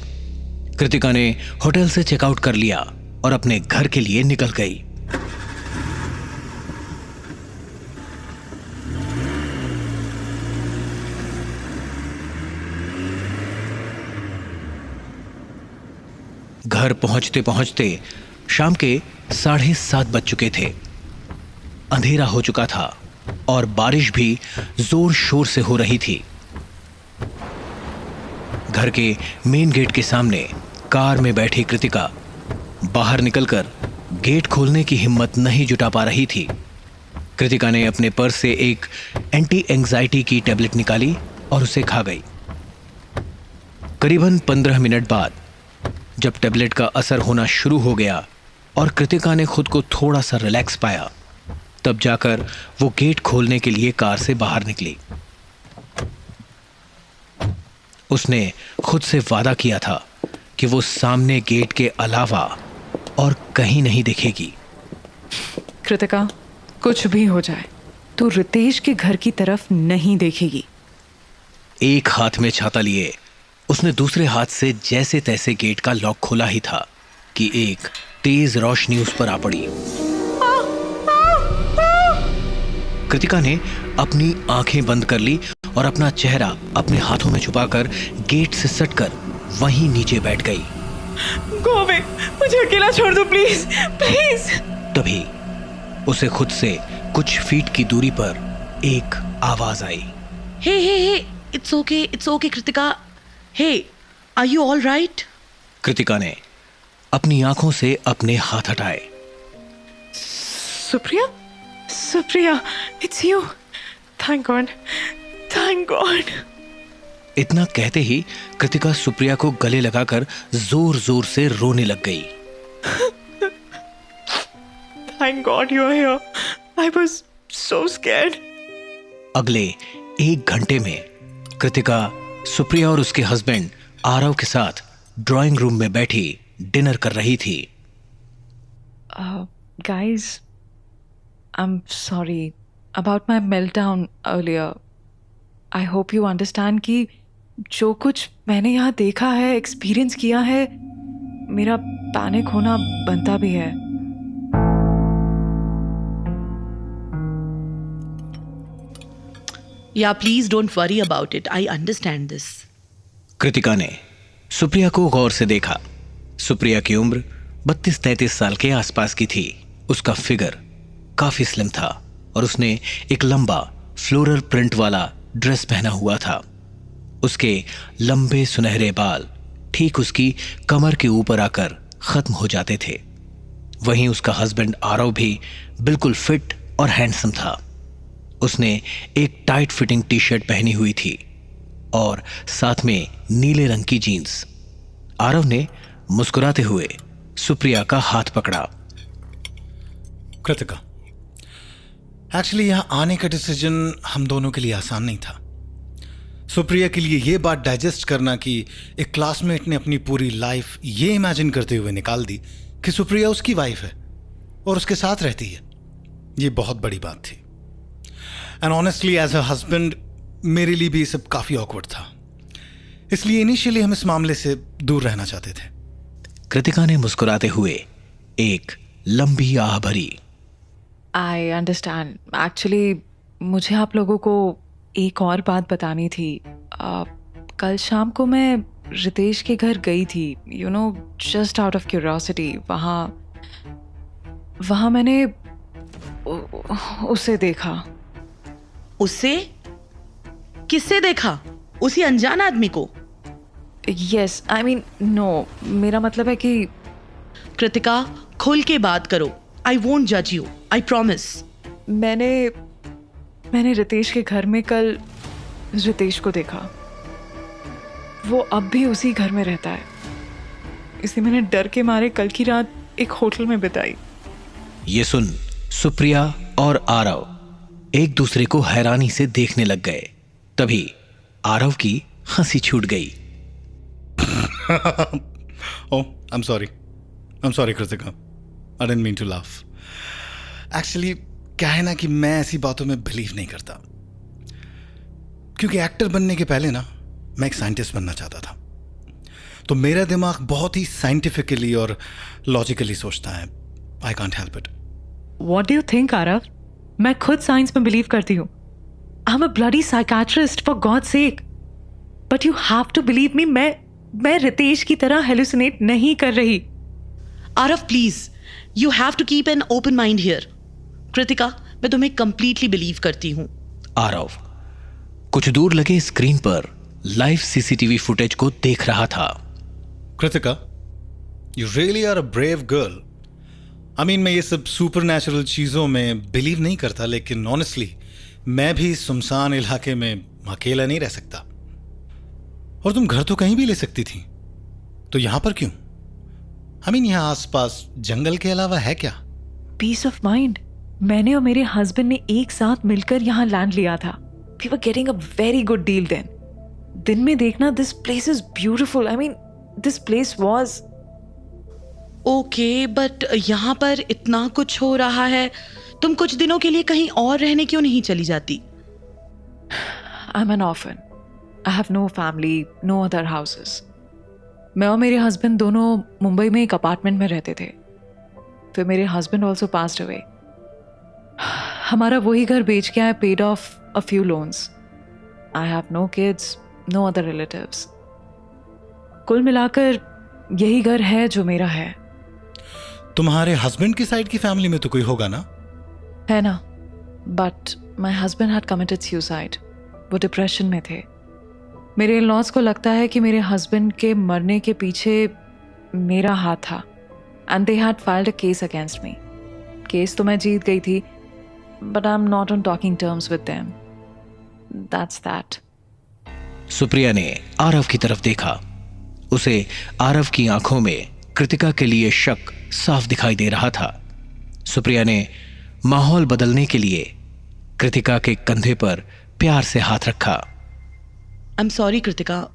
कृतिका ने होटल से चेकआउट कर लिया और अपने घर के लिए निकल गई। घर पहुंचते पहुंचते शाम के 7:30 बज चुके थे। अंधेरा हो चुका था और बारिश भी जोर शोर से हो रही थी। घर के मेन गेट के सामने कार में बैठी कृतिका बाहर निकलकर गेट खोलने की हिम्मत नहीं जुटा पा रही थी। कृतिका ने अपने पर्स से एक एंटी एंजाइटी की टैबलेट निकाली और उसे खा गई। करीबन 15 मिनट बाद जब टैबलेट का असर होना शुरू हो गया और कृतिका ने खुद को थोड़ा सा रिलैक्स पाया, तब जाकर वो गेट खोलने के लिए कार से बाहर निकली। उसने खुद से वादा किया था कि वो सामने गेट के अलावा और कहीं नहीं दिखेगी। कृतिका, कुछ भी हो जाए तू रितेश के घर की तरफ नहीं देखेगी। एक हाथ में छाता लिए उसने दूसरे हाथ से जैसे तैसे गेट का लॉक खोला ही था कि एक तेज रोशनी उस पर आ पड़ी। कृतिका ने अपनी आंखें बंद कर ली और अपना चेहरा अपने हाथों में छुपाकर गेट से सटकर वहीं नीचे बैठ गई। गो अवे, मुझे अकेला छोड़ दो प्लीज, प्लीज। तभी उसे खुद से कुछ फीट की दूरी पर एक आवाज आई। Hey hey hey, it's okay Kritika. Hey, are you all right? Kritika ने अपनी आंखों से अपने हाथ हटाए। Supriya, Supriya, it's you. Thank God, thank God. इतना कहते ही कृतिका सुप्रिया को गले लगाकर जोर जोर से रोने लग गई। Thank God you're here. I was so scared. अगले 1 घंटे में कृतिका सुप्रिया और उसके हस्बैंड आरव के साथ ड्राइंग रूम में बैठी डिनर कर रही थी। Guys, I'm sorry about my meltdown earlier. I hope you understand कि जो कुछ मैंने यहाँ देखा है, एक्सपीरियंस किया है, मेरा पैनिक होना बनता भी है। Yeah, please don't worry about it. I understand this. Kritika ने सुप्रिया को गौर से देखा। सुप्रिया की उम्र 32-33 साल के आसपास की थी। उसका फिगर काफी स्लिम था और उसने एक लंबा फ्लोरल प्रिंट वाला ड्रेस पहना हुआ था। उसके लंबे सुनहरे बाल ठीक उसकी कमर के ऊपर आकर खत्म हो जाते थे। वहीं उसका हस्बैंड आरव भी बिल्कुल फिट और हैंडसम था। उसने एक टाइट फिटिंग टी शर्ट पहनी हुई थी और साथ में नीले रंग की जीन्स। आरव ने मुस्कुराते हुए सुप्रिया का हाथ पकड़ा। कृतिका, एक्चुअली यहां आने का डिसीजन हम दोनों के लिए आसान नहीं था। सुप्रिया के लिए यह बात डाइजेस्ट करना कि एक क्लासमेट ने अपनी पूरी लाइफ ये इमेजिन करते हुए निकाल दी कि सुप्रिया उसकी वाइफ है और उसके साथ रहती है, ये बहुत बड़ी बात थी। And honestly as a husband मेरे लिए भी सब काफी ऑकवर्ड था। इसलिए इनिशियली हम इस मामले से दूर रहना चाहते थे। कृतिका ने मुस्कुराते हुए एक लंबी आह भरी। I understand. एक्चुअली मुझे आप लोगों को एक और बात बतानी थी। कल शाम को मैं रितेश के घर गई थी, you know, just out of curiosity. वहाँ मैंने उसे देखा। उससे? किससे देखा? उसी अनजान आदमी को? यस, आई मीन नो, मेरा मतलब है कि कृतिका, खुल के बात करो। आई वोंट जज यू, आई प्रॉमिस। मैंने रितेश के घर में कल रितेश को देखा। वो अब भी उसी घर में रहता है, इसलिए मैंने डर के मारे कल की रात एक होटल में बिताई। ये सुन सुप्रिया और आरव एक दूसरे को हैरानी से देखने लग गए। तभी आरव की हंसी छूट गई। Oh, I am sorry Kritika, I didn't mean to laugh. Actually क्या है ना कि मैं ऐसी बातों में बिलीव नहीं करता, क्योंकि एक्टर बनने के पहले ना मैं एक साइंटिस्ट बनना चाहता था। तो मेरा दिमाग बहुत ही साइंटिफिकली और लॉजिकली सोचता है। I can't help it. What do you think, Aarav? मैं खुद साइंस में बिलीव करती हूँ। I'm a bloody psychiatrist, for God's sake. But you have to believe me, मैं रितेश की तरह हेलुसिनेट नहीं कर रही। Aarav please, you have to keep an open mind here. Kritika, मैं तुम्हें कंप्लीटली बिलीव करती हूँ। आरव कुछ दूर लगे स्क्रीन पर लाइव सीसीटीवी फुटेज को देख रहा था। Kritika, you really are a brave girl. I mean, मैं ये सब सुपर नेचुरल चीजों में बिलीव नहीं करता, लेकिन ऑनेस्टली मैं भी सुनसान इलाके में अकेला नहीं रह सकता। और तुम घर तो कहीं भी ले सकती थी, तो यहां पर क्यों? आई मीन, यहां आसपास जंगल के अलावा है क्या? Peace of mind. मैंने और मेरे हस्बैंड ने एक साथ मिलकर यहाँ लैंड लिया था। We were getting a very good deal then. दिन में देखना, this place is beautiful. I mean, this place was. Okay, but यहाँ पर इतना कुछ हो रहा है, तुम कुछ दिनों के लिए कहीं और रहने क्यों नहीं चली जाती? I'm an orphan. I have no family, no other houses. मैं और मेरे हस्बैंड दोनों मुंबई में एक अपार्टमेंट में रहते थे। फिर मेरे हस्बैंड ऑल्सो पास्ड अवे। हमारा वही घर बेच के I paid of a few loans. I have no kids, no other relatives. कुल मिलाकर यही घर है जो मेरा है। तुम्हारे हस्बैंड की साइड की फैमिली में तो कोई होगा ना? है ना, but my husband had committed suicide. वो डिप्रेशन में थे। मेरे इन-लॉज को लगता है कि मेरे हस्बैंड के मरने के पीछे मेरा हाथ था, and they had filed a case against me. Case तो मैं जीत गई थी, but I'm not on talking terms with them. That's that. Supriya ने आरव की तरफ देखा। उसे आरव की आंखों में कृतिका के लिए शक साफ दिखाई दे रहा था। सुप्रिया ने माहौल बदलने के लिए कृतिका के कंधे पर प्यार से हाथ रखा। आई am sorry Kritika,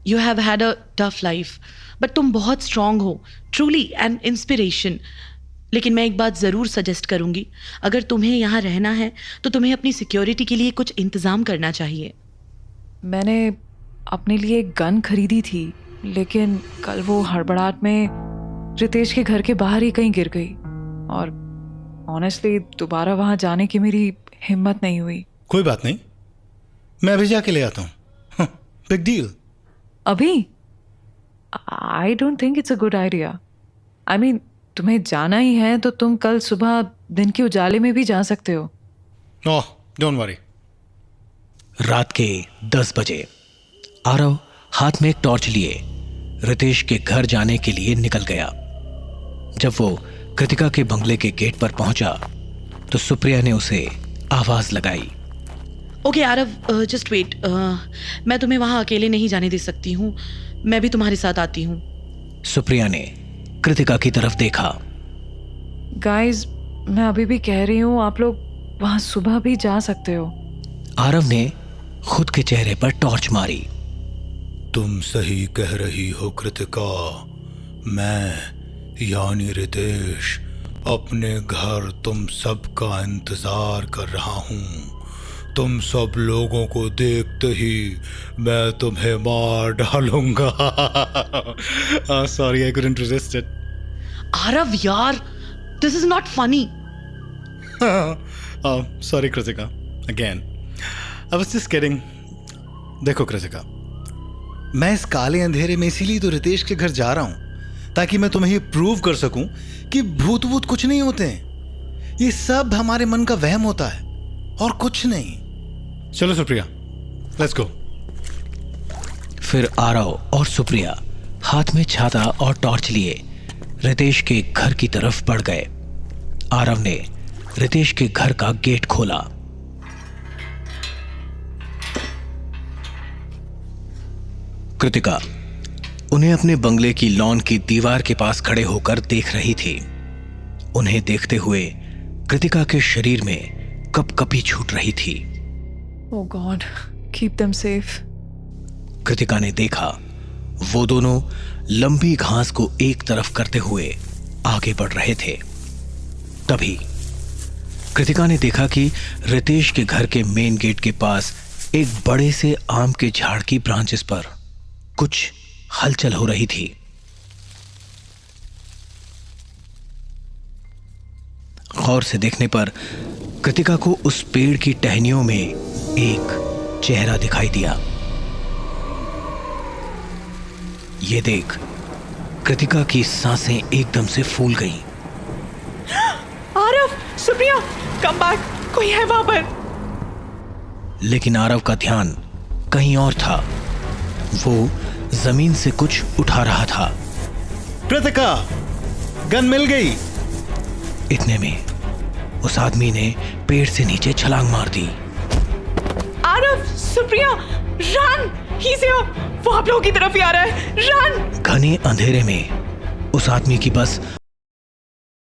you have had a tough life, but तुम बहुत स्ट्रांग हो, ट्रूली एन इंस्पिरेशन। लेकिन मैं एक बात ज़रूर सजेस्ट करूंगी, अगर तुम्हें यहाँ रहना है तो तुम्हें अपनी सिक्योरिटी के लिए कुछ इंतज़ाम करना चाहिए। मैंने अपने लिए एक गन खरीदी थी, लेकिन कल वो हड़बड़ाहट में रितेश के घर के बाहर ही कहीं गिर गई, और ऑनेस्टली दोबारा वहाँ जाने की मेरी हिम्मत नहीं हुई। कोई बात नहीं, मैं अभी जाके ले आता हूँ। Big deal. अभी? I don't think it's a good idea. I mean, तुम्हें जाना ही है तो तुम कल सुबह दिन के उजाले में भी जा सकते हो। ओह, डोंट वरी। रात के 10 बजे आरव हाथ में एक टॉर्च लिए रितेश के घर जाने के लिए निकल गया। जब वो कृतिका के बंगले के गेट पर पहुंचा तो सुप्रिया ने उसे आवाज लगाई। ओके आरव, जस्ट वेट, मैं तुम्हें वहां अकेले नहीं जाने दे सकती हूँ, मैं भी तुम्हारे साथ आती हूँ। सुप्रिया ने कृतिका की तरफ देखा। गाइस, मैं अभी भी कह रही हूँ, आप लोग वहां सुबह भी जा सकते हो। आरव ने खुद के चेहरे पर टॉर्च मारी। तुम सही कह रही हो कृतिका, मैं यानी रितेश अपने घर तुम सबका इंतजार कर रहा हूं। तुम सब लोगों को देखते ही मैं तुम्हें मार डालूंगा। Sorry, I couldn't resist it. Aarav यार, this is not funny. Sorry Kritika, again I was just kidding. देखो कृतिका, मैं इस काले अंधेरे में इसीलिए तो रितेश के घर जा रहा हूं, ताकि मैं तुम्हें ये प्रूव कर सकूं कि भूत वूत कुछ नहीं होते हैं। ये सब हमारे मन का वहम होता है और कुछ नहीं। चलो सुप्रिया, लेट्स गो। फिर आरव और सुप्रिया हाथ में छाता और टॉर्च लिए रितेश के घर की तरफ बढ़ गए। आरव ने रितेश के घर का गेट खोला। कृतिका उन्हें अपने बंगले की लॉन की दीवार के पास खड़े होकर देख रही थी। उन्हें देखते हुए कृतिका के शरीर में कपकपी छूट रही थी। Oh God, keep them safe. Kritika ने देखा वो दोनों लंबी घास को एक तरफ करते हुए आगे बढ़ रहे थे। तभी कृतिका ने देखा कि रितेश के घर के मेन गेट के पास एक बड़े से आम के झाड़ की ब्रांचेस पर कुछ हलचल हो रही थी। गौर से देखने पर कृतिका को उस पेड़ की टहनियों में एक चेहरा दिखाई दिया। ये देख कृतिका की सांसें एकदम से फूल गईं। आरव, सुप्रिया, कम बैक, कोई है वहां पर। लेकिन आरव का ध्यान कहीं और था। वो जमीन से कुछ उठा रहा था। कृतिका, गन मिल गई। इतने में उस आदमी ने पेड़ से नीचे छलांग मार दी। आरव, सुप्रिया, रन, ही से वो आप लोगों की तरफ ही आ रहा है, रन। घने अंधेरे में उस आदमी की बस